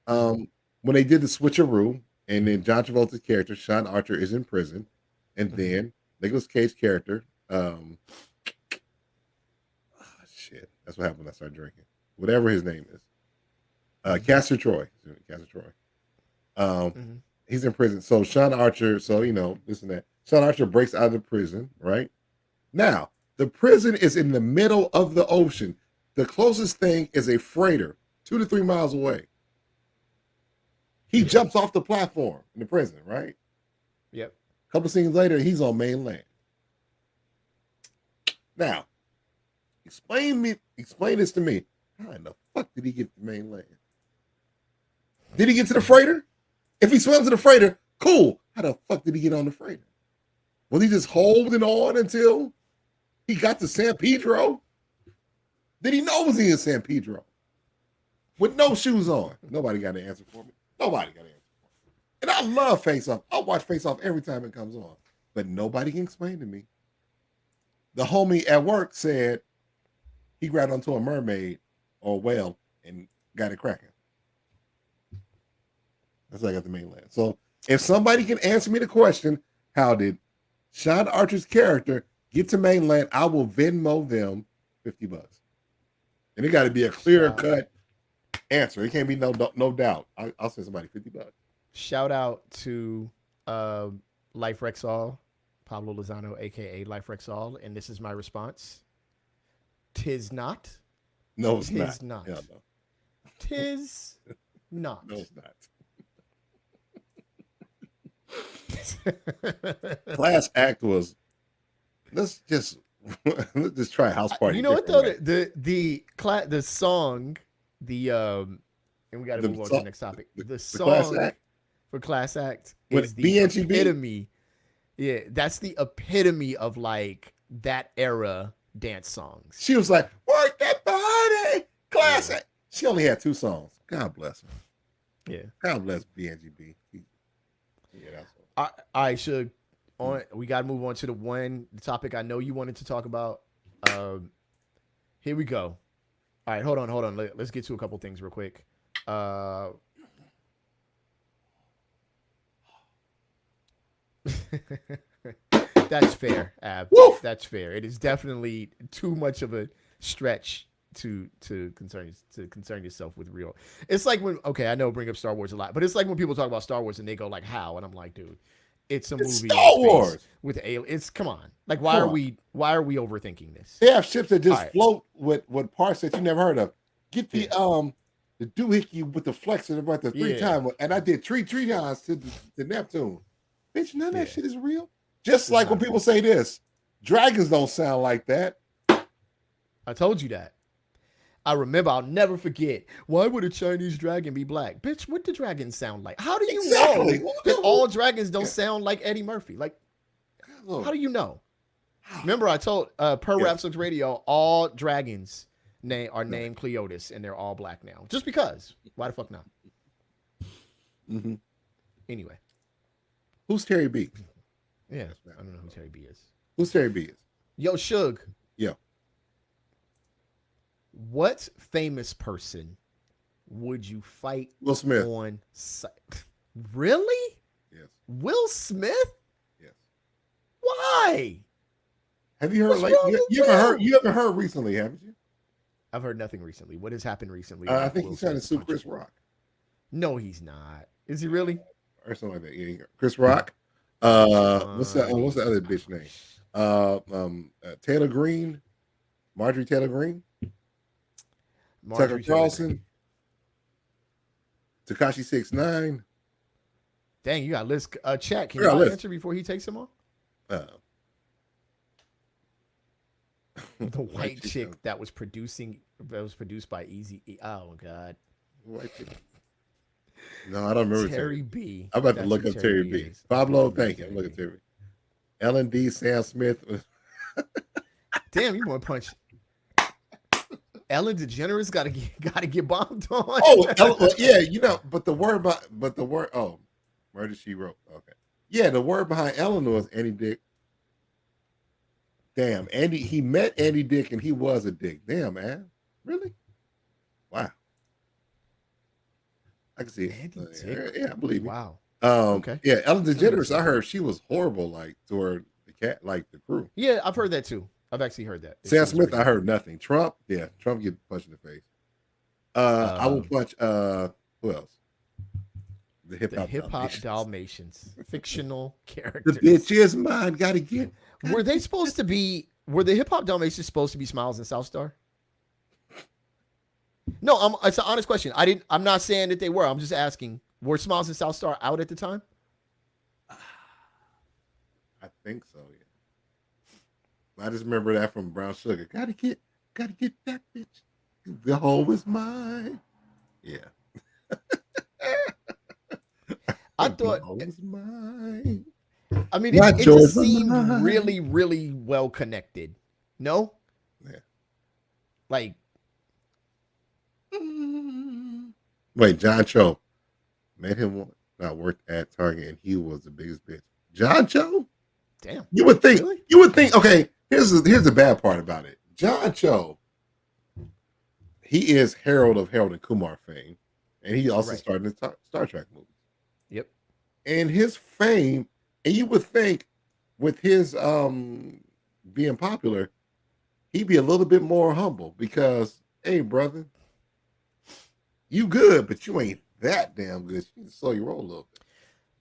Hmm. When they did the switcheroo, and then John Travolta's character, Sean Archer, is in prison, and Hmm. then Nicolas Cage's character, shit, that's what happened when I started drinking. Whatever his name is, Castor Troy. Castor Troy. Um, Hmm. he's in prison. So Sean Archer, so this and that. Sean Archer breaks out of the prison, right? Now, the prison is in the middle of the ocean. The closest thing is a freighter, 2 to 3 miles away. He jumps off the platform in the prison, right? Yep. A couple scenes later, he's on mainland. Now, explain this to me. How in the fuck did he get to mainland? Did he get to the freighter? If he swam to the freighter, cool. How the fuck did he get on the freighter? Was he just holding on until he got to San Pedro? Did he know was he in San Pedro? With no shoes on. Nobody got an answer for me. Nobody got an answer for me. And I love Face Off. I watch Face Off every time it comes on. But nobody can explain to me. The homie at work said he grabbed onto a mermaid or a whale and got it cracking. That's how I got the mainland. So if somebody can answer me the question, how did Sean Archer's character get to mainland? I will Venmo them $50. And it got to be a clear cut answer. It can't be no doubt. I'll send somebody $50. Shout out to Life Rexall Pablo Lozano, aka Life Rexall, and this is my response. Tis not. No, it's not. Tis not. Hell no. Tis not. No, it's not. Class act was let's just try a house party. You know what though? The song, and we got to move on to the next topic. The song for Class Act is the epitome. Yeah, that's the epitome of like that era dance songs. She was like, "Work that body, Class Act." She only had 2 songs. God bless her. Yeah. God bless BNGB. Yeah, that's all right, Shug. We got to move on to the topic I know you wanted to talk about. Here we go. All right, hold on. Let's get to a couple things real quick. That's fair, Ab. Woo! That's fair. It is definitely too much of a stretch to concern yourself with real. It's like when I know bring up Star Wars a lot, but it's like when people talk about Star Wars and they go like how, and I'm like, dude, it's a movie Star Wars with aliens. It's come on. Like why are we overthinking this? They have ships that just float with parts that you never heard of. Get the doohickey with the flexor about the 3 times, and I did 3 times to Neptune. Bitch, none of that shit is real. Just like when people say this, dragons don't sound like that. I told you that. I remember, I'll never forget. Why would a Chinese dragon be black? Bitch, what do dragons sound like? How do you know that all dragons don't sound like Eddie Murphy? Like, how do you know? Remember, I told per Rapsux Radio, all dragons are named Cleotis, and they're all black now. Just because. Why the fuck not? Mm-hmm. Anyway. Who's Terry B? Yeah, I don't know who Terry B is. Who's Terry B is? Yo, Shug. Yeah. What famous person would you fight Will Smith. On site? Really? Yes. Will Smith? Yes. Why? Have you heard you haven't heard recently, haven't you? I've heard nothing recently. What has happened recently? I think he's trying to sue Chris Rock. No, he's not. Is he really? Or something like that. Yeah, Chris Rock. What's the other bitch name? Taylor Green, Marjorie Taylor Green, Tucker Carlson, Tekashi 6ix9ine. Dang, you got list. Chat. Can you answer before he takes him off? The white chick that was produced by Easy. Oh God. White chick. No, I don't remember Terry B. I'm about to look up Terry B. Pablo, thank you. I'm looking at Terry. Ellen D. Sam Smith. Damn, you want to punch Ellen DeGeneres? Got to get bombed on. Oh, yeah, but the word Murder She Wrote. Okay, yeah, the word behind Ellen was Andy Dick. Damn, he met Andy Dick and he was a dick. Damn, man, really? Wow. I can see it. Yeah, I believe you. Wow. Okay. Yeah, Ellen DeGeneres, I heard she was horrible, like toward the crew. Yeah, I've heard that too. I've actually heard that. Sam Smith, I heard nothing. Trump get punched in the face. I will punch. Who else? The hip hop Dalmatians, fictional characters. The bitch is mine. Gotta get. Were they supposed to be? Were the hip hop Dalmatians supposed to be Smiles and South Star? No, it's an honest question. I'm not saying that they were. I'm just asking. Were Smiles and South Star out at the time? I think so. Yeah. I just remember that from Brown Sugar. Gotta get that bitch. The hoe is mine. Yeah. I thought the hoe is mine. I mean, it just seemed really, really well connected. No? Yeah. Like. Wait, John Cho. Met him when I worked at Target, and he was the biggest bitch. John Cho? Damn. You would think. Really? You would think. Okay, here's the bad part about it. John Cho. He is Harold and Kumar fame, and he also started in Star Trek movies. Yep. And his fame, and you would think, with his being popular, he'd be a little bit more humble because, hey, brother, you good, but you ain't that damn good. You can slow your roll a little bit.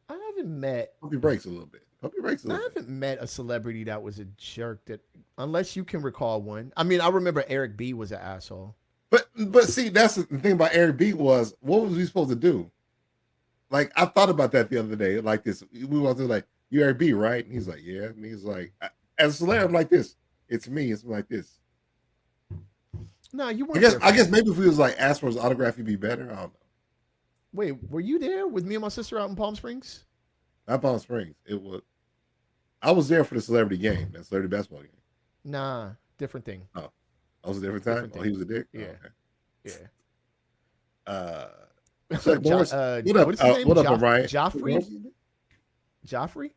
I haven't met. Hope he breaks a little bit. Puppy breaks a I little bit. haven't met a celebrity that was a jerk that, unless you can recall one. I mean, I remember Eric B was an asshole. But see, that's the thing about Eric B was what was we supposed to do? Like I thought about that the other day. Like this, we want to like you Eric B, right? And he's like, yeah. And he's like, as a celebrity, I'm like this. It's me. It's like this. No, you I weren't guess there. I guess maybe if we was like ask for his autograph, he'd be better. I don't know. Wait, were you there with me and my sister out in Palm Springs? Not Palm Springs. It was. I was there for the celebrity game, that celebrity basketball game. Nah, different thing. Oh, that was a different time. Different Oh, thing. he was a dick. Yeah, Oh, okay. yeah. Chuck Norris. What up? What is his name? What up, Ryan? Joffrey? Joffrey?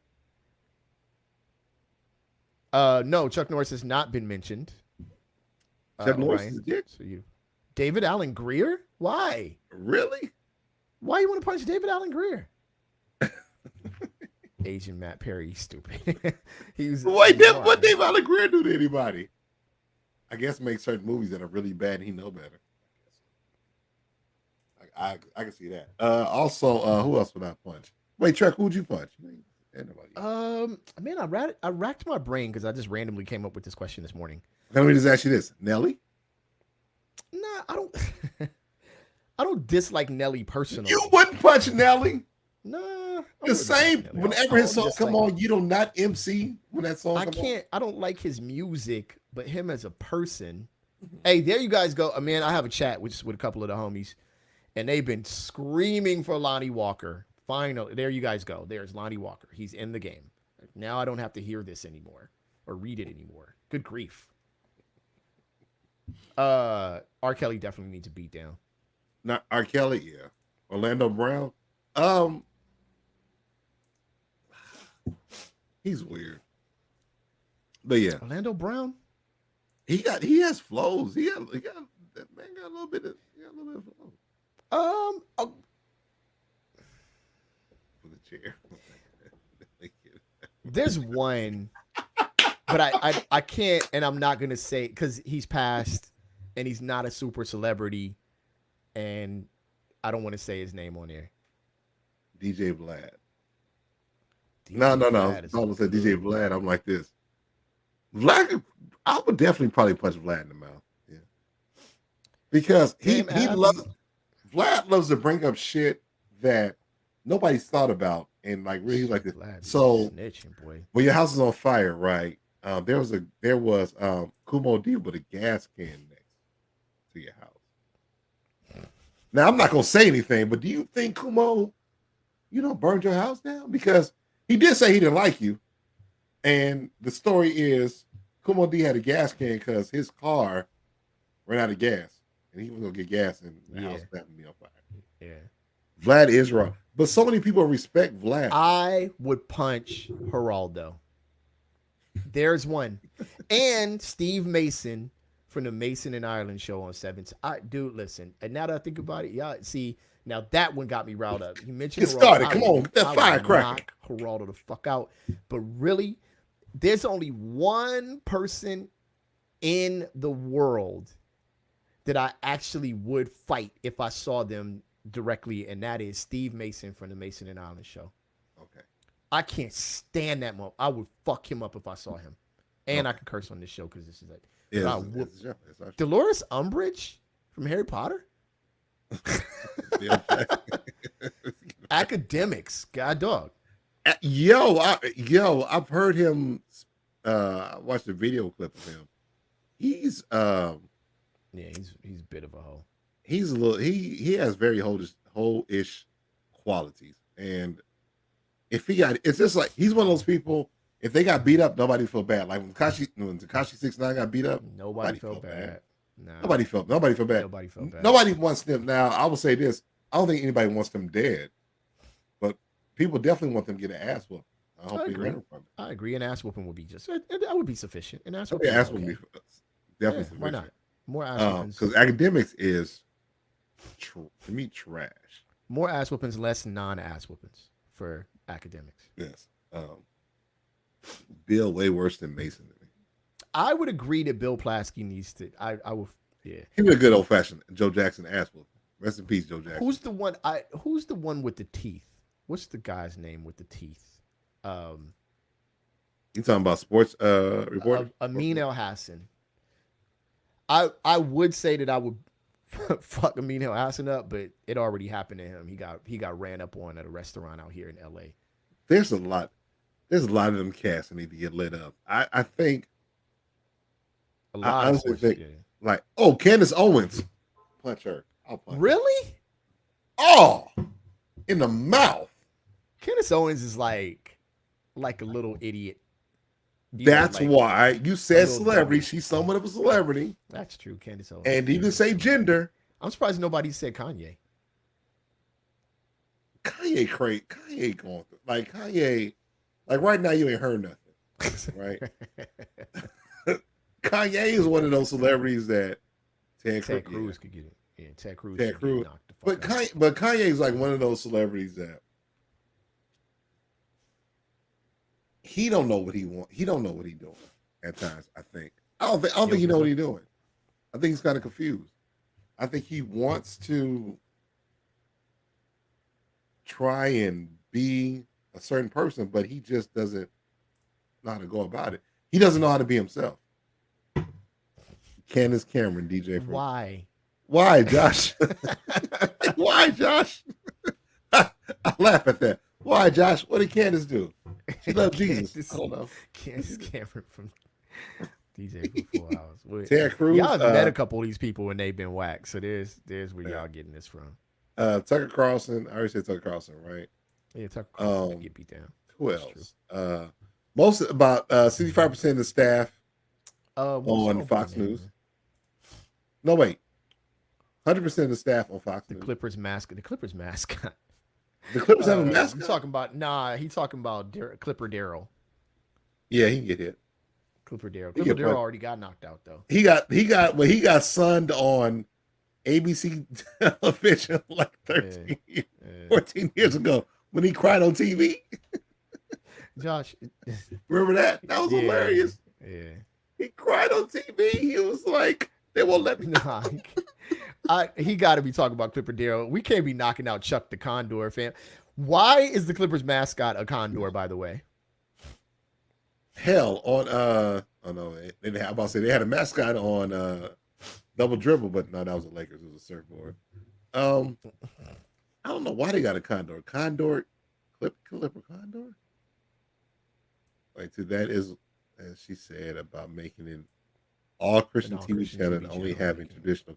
No, Chuck Norris has not been mentioned. Chuck Norris Ryan, is a dick. So you, David Allen Greer? Why? Really? Why you want to punch David Allen Greer? Asian Matt Perry, stupid. He was. Wait, what Dave Allen Greer do to anybody? I guess make certain movies that are really bad and he know better. I can see that. Also, who else would I punch? Wait, Trek, who'd you punch? Man, I racked my brain because I just randomly came up with this question this morning. Let me just ask you this: Nelly? Nah, I don't. I don't dislike Nelly personally. You wouldn't punch Nelly? Nah. The same. Whenever his song come on, you do not MC when that song. I don't like his music, but him as a person. Hey, there you guys go. Man, I have a chat with a couple of the homies, and they've been screaming for Lonnie Walker. Finally, there you guys go. There's Lonnie Walker. He's in the game. Now I don't have to hear this anymore or read it anymore. Good grief. R. Kelly definitely needs a beat down. Not R. Kelly, yeah. Orlando Brown. He's weird. But yeah. Orlando Brown? He has flows. He got that man got a little bit of flow. For the chair. There's one, but I can't, and I'm not gonna say because he's passed and he's not a super celebrity, and I don't want to say his name on there. DJ Vlad. DJ No. Vlad is I almost said DJ Vlad. I'm like this. Vlad, I would definitely probably punch Vlad in the mouth. Yeah. Because Vlad loves to bring up shit that nobody's thought about. And like really like this. So snitching, boy. When your house is on fire, right? There was Kumo D with a gas can next to your house. Now I'm not gonna say anything, but do you think Kumo, burned your house down? Because he did say he didn't like you. And the story is Kumo D had a gas can because his car ran out of gas. And he was gonna get gas and the house happened to be on fire. Yeah. Vlad is wrong. But so many people respect Vlad. I would punch Geraldo. There's one. And Steve Mason from the Mason and Ireland show on 7. Dude, listen. And now that I think about it, y'all see, now that one got me riled up. You mentioned Get started. Come on, get that firecracker. Knock Geraldo the fuck out. But really, there's only one person in the world that I actually would fight if I saw them directly, and that is Steve Mason from the Mason and Island show. Okay. I can't stand that mo. I would fuck him up if I saw him. And I can curse on this show because this is like Dolores Umbridge from Harry Potter. Academics, god dog. I've heard him. I watched a video clip of him. He's he's a bit of a hoe. He's a little. He has very whole-ish qualities, and if it's just like he's one of those people. If they got beat up, nobody felt bad. Like when Tekashi 6ix9ine got beat up, nobody felt bad. Nah. Nobody felt bad. Nobody felt bad. Nobody wants them. Now I will say this: I don't think anybody wants them dead, but people definitely want them to get an ass whooping. I hope they run from it. I agree. An ass whooping would be that would be sufficient. An ass whooping. Ass whooping would be definitely sufficient. Why not? More ass whoopings. Because academics is to me trash. More ass whoopings, less non-ass whoopings for academics. Yes. Bill way worse than Mason to me. I would agree that Bill Plaskey needs to. I would. Yeah. He was a good old fashioned Joe Jackson ass whooping. Rest in peace, Joe Jackson. Who's the one? Who's the one with the teeth? What's the guy's name with the teeth? You talking about sports reporter? Amin El Hassan. I would say that I would fuck Amin El Hassan up, but it already happened to him. He got ran up on at a restaurant out here in L.A. There's a lot. There's a lot of them cats that need to get lit up. I think. A I lot of honestly sports. think Yeah. like, oh, Candace Owens, punch her. I'll punch. Her. Really? Oh, in the mouth. Candace Owens is like a little idiot. That's Like why you said little celebrity. dummy. She's somewhat of a celebrity, That's true. Candace Owens. and you can say gender. I'm surprised nobody said Kanye. Kanye crazy. Kanye going through like Kanye. Like right now, you ain't heard nothing, right? Kanye is one of those celebrities that Ted Cruz could get it. Yeah, Ted Cruz. Ted Cruz. Knocked the But fuck out. Kanye is like one of those celebrities that he don't know what he want. He don't know what he's doing at times. I think. I don't think he know what he's doing. I think he's kind of confused. I think he wants to try and be a certain person, but he just doesn't know how to go about it. He doesn't know how to be himself. Candace Cameron, DJ. Why? Why, Josh? Why, Josh? I laugh at that. Why, Josh? What did Candace do? She loved Jesus. I don't know. Candace Cameron from DJ for 4 hours. Wait, Ted Cruz. y'all have met a couple of these people and they've been whacked. So there's where y'all getting this from. Tucker Carlson. I already said Tucker Carlson, right? Yeah, Tucker Carlson get beat down. Who else? Most about 65% of the staff on Fox News. No, wait. 100% of the staff on Fox News. The Clippers mascot. The Clippers have a mascot. I'm talking about He's talking about Clipper Darrell. Yeah, he can get hit. Clipper Darrell already got knocked out though. He got sunned on ABC television like 14 years ago when he cried on TV. Josh, remember that? That was hilarious. Yeah, he cried on TV. He was like, "They won't let me." He got to be talking about Clipper Darrell. We can't be knocking out Chuck the Condor, fam. Why is the Clippers mascot a condor? By the way, hell on oh no, I'm about to say they had a mascot on Double Dribble, but no, that was the Lakers. It was a surfboard. I don't know why they got a condor. Clipper condor. Like to that is, as she said about making it all Christian TV channel and only having traditional.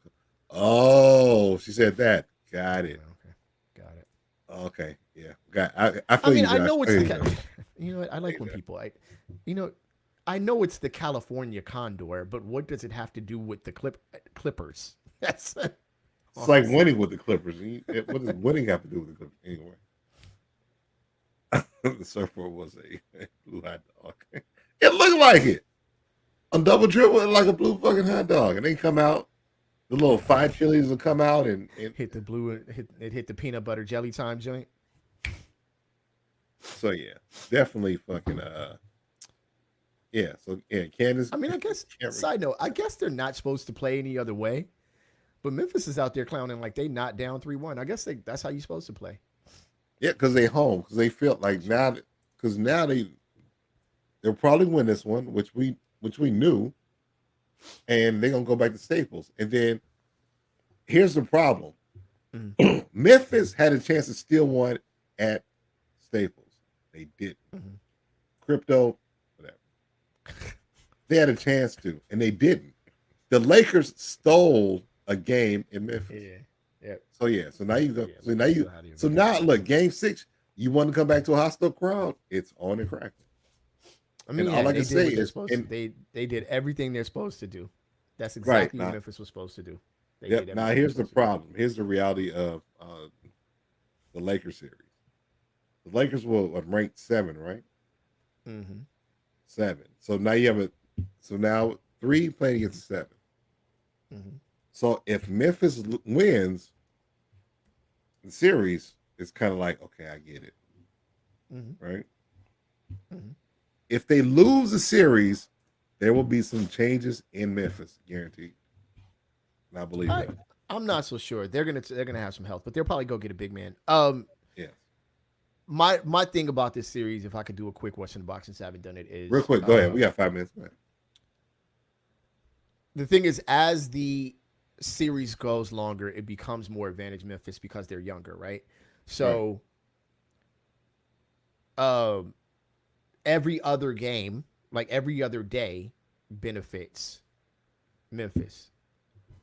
Oh, she said that. Got it. Okay, got it. Okay, yeah. Got. I feel I mean, you, I know it's you know what? I like when people I know it's the California condor, but what does it have to do with the Clippers? That's it's like winning with the Clippers. What does winning have to do with the Clippers anyway? The surfboard was a blue hot dog. It looked like it. On Double Dribble, it like a blue fucking hot dog. And they come out, the little fried chilies will come out and hit the blue, hit the peanut butter jelly time joint. So yeah, definitely fucking yeah. So yeah, Candace. I mean, I guess side note, I guess they're not supposed to play any other way. But Memphis is out there clowning like they not down 3-1. I guess that's how you're supposed to play. Yeah, because they home. Because they feel like now they'll probably win this one, which we knew, and they're gonna go back to Staples. And then here's the problem: Memphis had a chance to steal one at Staples. They didn't. Crypto, whatever. They had a chance to, and they didn't. The Lakers stole a game in Memphis. Yeah. Yep. So yeah, so now you go. So now look, Game 6. You want to come back to a hostile crowd? It's on and cracking. I mean, all I can say is they did everything they're supposed to do. That's exactly what Memphis was supposed to do. Now here's the problem. Here's the reality of the Lakers series. The Lakers were ranked 7, right? 7. So now you have now 3 playing against 7. So if Memphis wins the series, it's kind of like, okay, I get it. Right? If they lose the series, there will be some changes in Memphis, guaranteed. And I believe that. I'm not so sure. They're gonna have some health, but they'll probably go get a big man. Yes. my thing about this series, if I could do a quick what's in the box since I haven't done it, Real is quick, go ahead. We got 5 minutes. Go ahead. the thing is as the series goes longer, it becomes more advantage Memphis because they're younger, right? Right. So um every other game, like every other day, benefits Memphis.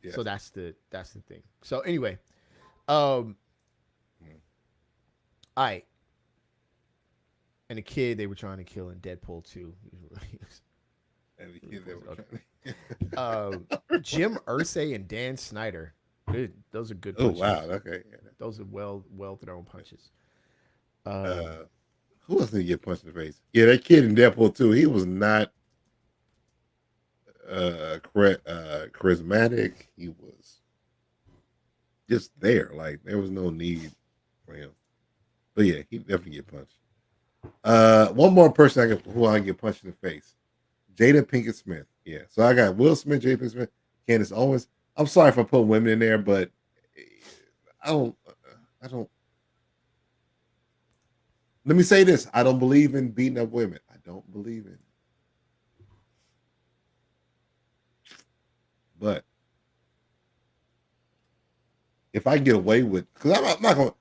Yes. So that's the thing. So anyway, um Mhm. all right. And the kid they were trying to kill in Deadpool 2. And the kid that were trying Jim Irsay and Dan Snyder. Those are good Oh punches. wow. Okay. Those are well thrown punches. Uh, who else did he get punched in the face? Yeah, that kid in Deadpool too. He was not charismatic. He was just there. Like there was no need for him. But yeah, he definitely get punched. One more person who I can get punched in the face. Jada Pinkett Smith. Yeah. So I got Will Smith, Jada Pinkett Smith, Candace Owens. I'm sorry if I put women in there, but I don't. I don't. Let me say this: I don't believe in beating up women. I don't believe in it. But if I get away with, because I'm not going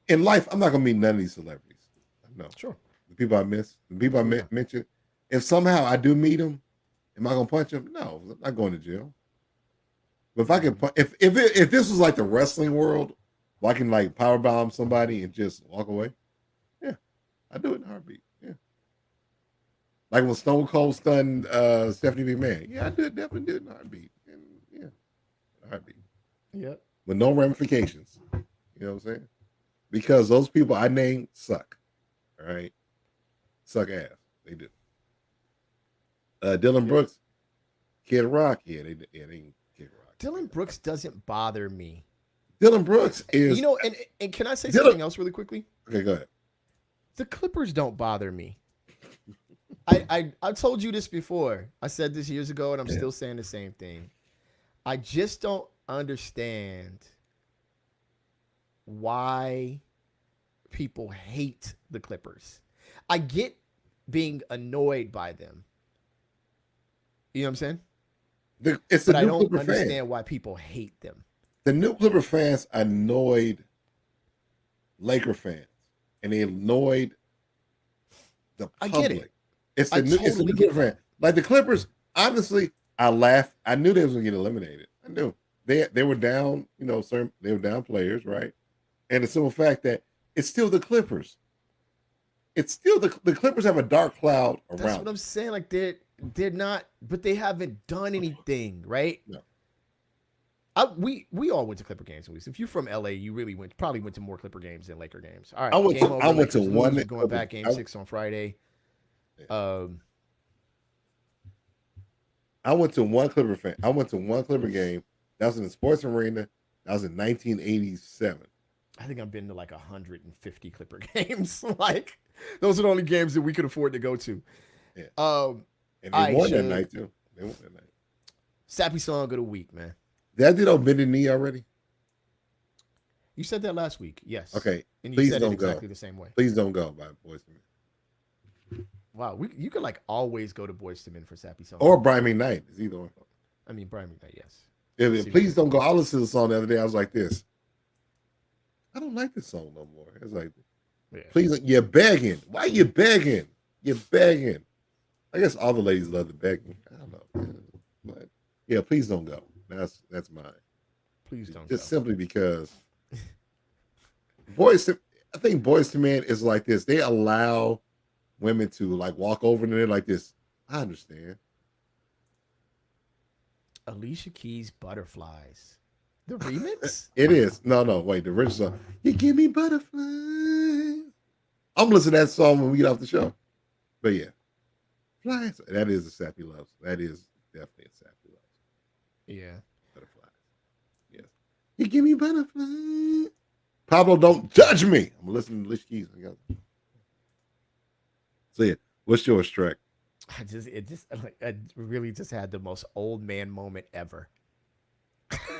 in life, I'm not going to meet none of these celebrities. No, Sure. the people I miss, the people I Absolutely not. mentioned. If somehow I do meet them, am I going to punch them? No, I'm not going to jail. But if I can, if this was like the wrestling world, where I can like power bomb somebody and just walk away, yeah, I do it in a heartbeat. Yeah, like when Stone Cold stunned Stephanie McMahon. Yeah, I did definitely do it in a heartbeat. And yeah, a heartbeat Yep. with no ramifications. You know what I'm saying? Because those people I named suck. All right, suck ass. They do. Dylan Yep. Brooks, Kid Rock. They Kid Rock. Dylan Brooks doesn't bother me. Dylan Brooks You is know, and can I say Dylan. something else really quickly? Okay, go ahead. The Clippers don't bother me. I told you this before. I said this years ago, and I'm Yeah. still saying the same thing. I just don't understand why people hate the Clippers. I get being annoyed by them. You know what I'm saying? It's the But I new don't Clipper fans. understand why people hate them. The new Clipper fans annoyed Laker fans, and they annoyed the I get public. it. It's I the new totally Clipper get fan. that. Like the Clippers, honestly, I laughed. I knew they was gonna get eliminated. I knew they were down. You know, certain they were down players, right? And the simple fact that it's still the Clippers. It's still the Clippers have a dark cloud That's around what them. I'm saying. Like they're not, but they haven't done anything, right? No. We all went to Clipper games at least. If you're from LA, you really probably went to more Clipper games than Laker games. All I right, went game to I over. went to Lakers lose. one We're going Clipper. back game 6 on Friday. Um, I went to one Clipper fan. I went to one Clipper game. That was in the sports arena. That was in 1987. I think I've been to like 150 Clipper games. Like those are the only games that we could afford to go to. Yeah. And they I won that should. night too. They won that night. Sappy song of the week, man. Did I do that bended knee already? You said that last week, yes. Okay. And you Please said it don't exactly go. the same way. Please don't go by Boys to Men. Wow, you could like always go to Boys to Men for Sappy song. Or Brian McKnight. It's either one. I mean, Brian McKnight, yes. Please don't go. I listened to the song the other day. I was like this. I don't like this song no more. It's like, Yeah. please, you're begging. Why are you begging? You're begging. I guess all the ladies love the begging. I don't know. But yeah, please don't go. That's mine. Please don't Just go. simply because I think Boys to Men is like this. They allow women to like walk over and they're like this. I understand. Alicia Keys' Butterflies. The remix? It is. No, wait. The original song. You give me butterflies. I'm listening to that song when we get off the show. But yeah. Flies. That is a Sappy Loves. That is definitely a Sappy Loves. Yeah. Butterflies. Yes. You give me butterflies. Pablo, don't judge me. I'm listening to Alicia Keys. So yeah. What's yours, Trek? I really just had the most old man moment ever.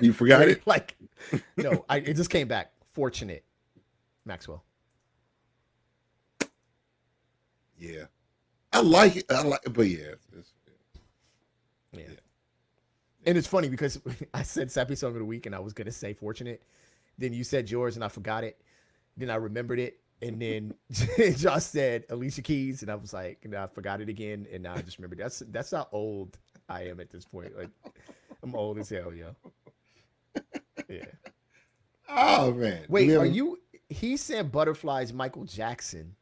You forgot it? Like, no, it just came back. Fortunate, Maxwell. Yeah, I like it. I like it, but yeah, Yeah. And it's funny because I said Sappy song of the week and I was gonna say Fortunate. Then you said yours and I forgot it. Then I remembered it. And then Josh said Alicia Keys and I was like, and I forgot it again. And now I just remembered. That's how old I am at this point. Like I'm old as hell, yo. Yeah. Oh man, Wait, are you he's saying Butterflies Michael Jackson. And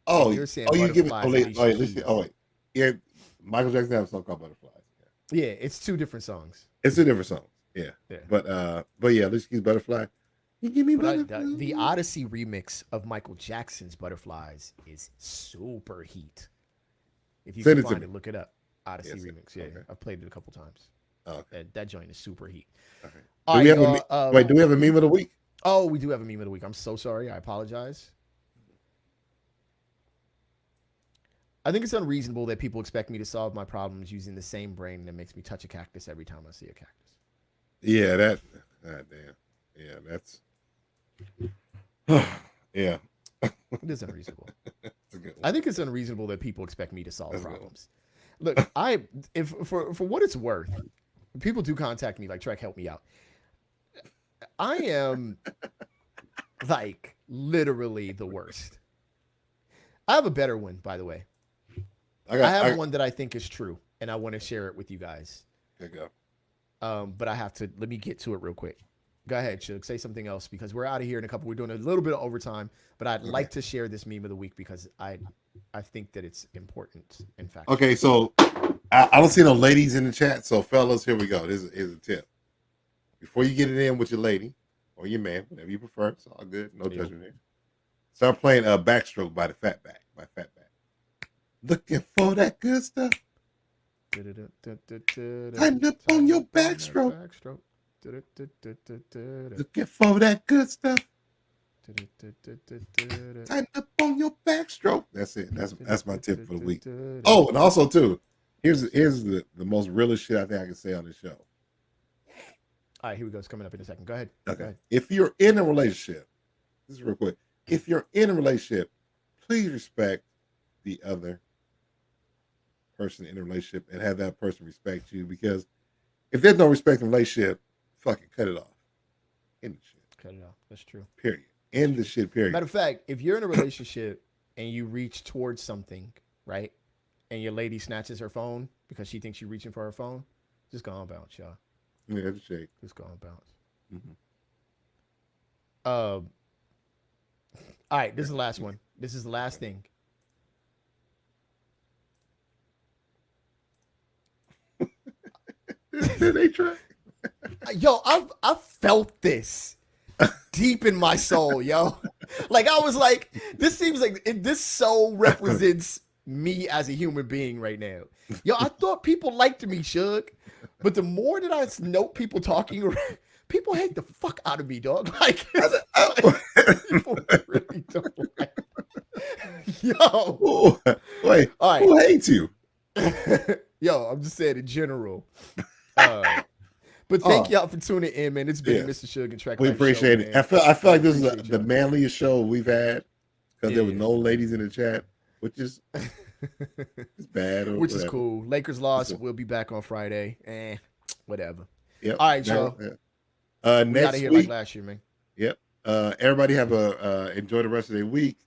Oh, you're saying oh, you give it. Oh, Butterflies wait, Alicia Keys. oh wait, yeah. Michael Jackson has a song called Butterflies. Yeah, it's two different songs. It's two different songs. Yeah. Yeah. But yeah, Alicia Keys Butterfly. You give me butterfly. The Odyssey remix of Michael Jackson's Butterflies is super heat. If you Send can it to find me. it, look it up. Odyssey Yes, remix. Yeah, okay. I've played it a couple times. Oh, okay. That joint is super heat. Okay. All Do right, we have y'all, wait, do we have a meme of the week? Oh, we do have a meme of the week. I'm so sorry. I apologize. I think it's unreasonable that people expect me to solve my problems using the same brain that makes me touch a cactus every time I see a cactus. Yeah, God damn. Yeah, that's. Yeah. It is unreasonable. That's a good one. I think it's unreasonable that people expect me to solve That's a good problems. Look, if for what it's worth, people do contact me like Trek, help me out. I am like literally the worst. I have a better one, by the way. I have one that I think is true, and I want to share it with you guys. Okay, go. But let me get to it real quick. Go ahead, Shug. Say something else because we're out of here in a couple. We're doing a little bit of overtime, but I'd like to share this meme of the week because I think that it's important. In fact. Okay, so I don't see no ladies in the chat. So fellas, here we go. This is a tip. Before you get it in with your lady or your man, whatever you prefer, it's all good. No judgment here. Start playing Backstroke by the Fatback. Looking for that good stuff. Tighten up on your backstroke. Looking for that good stuff. Tighten up on your backstroke. That's it. That's my tip for the week. Oh, and also too, here's the most realest shit I think I can say on this show. All right, here we go. It's coming up in a second. Go ahead. Okay. Go ahead. If you're in a relationship, this is real quick. If you're in a relationship, please respect the other person in the relationship and have that person respect you, because if there's no respect in the relationship, fucking cut it off. End the shit. Cut it off. That's true. Period. End the shit, period. Matter of fact, if you're in a relationship and you reach towards something, right, and your lady snatches her phone because she thinks you're reaching for her phone, just go on bounce, y'all. Yeah, just shake. Just go on bounce. Mm-hmm. All right, this is the last one. This is the last thing. They try. Yo, I felt this deep in my soul, yo. Like I was like, this seems like this so represents me as a human being right now. Yo, I thought people liked me, Shug, but the more that I note people talking, people hate the fuck out of me, dog. Like, people really don't like me. Yo, wait, all right. Who hates you? Yo, I'm just saying in general. But thank y'all for tuning in, man. It's been Mr. Shug and Track. We appreciate it. Man. I feel like this is the manliest show we've had because there was no ladies in the chat, which is it's bad. Or which whatever. is cool. Lakers lost. We'll be back on Friday. Whatever. Yep. All right, y'all. Next we out of here week, like last year, man. Yep. Everybody have enjoy the rest of their week.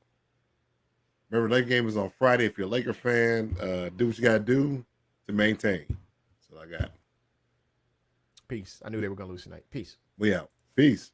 Remember, Laker game is on Friday. If you're a Laker fan, do what you gotta do to maintain. That's all I got. Peace. I knew they were gonna lose tonight. Peace. We out. Peace.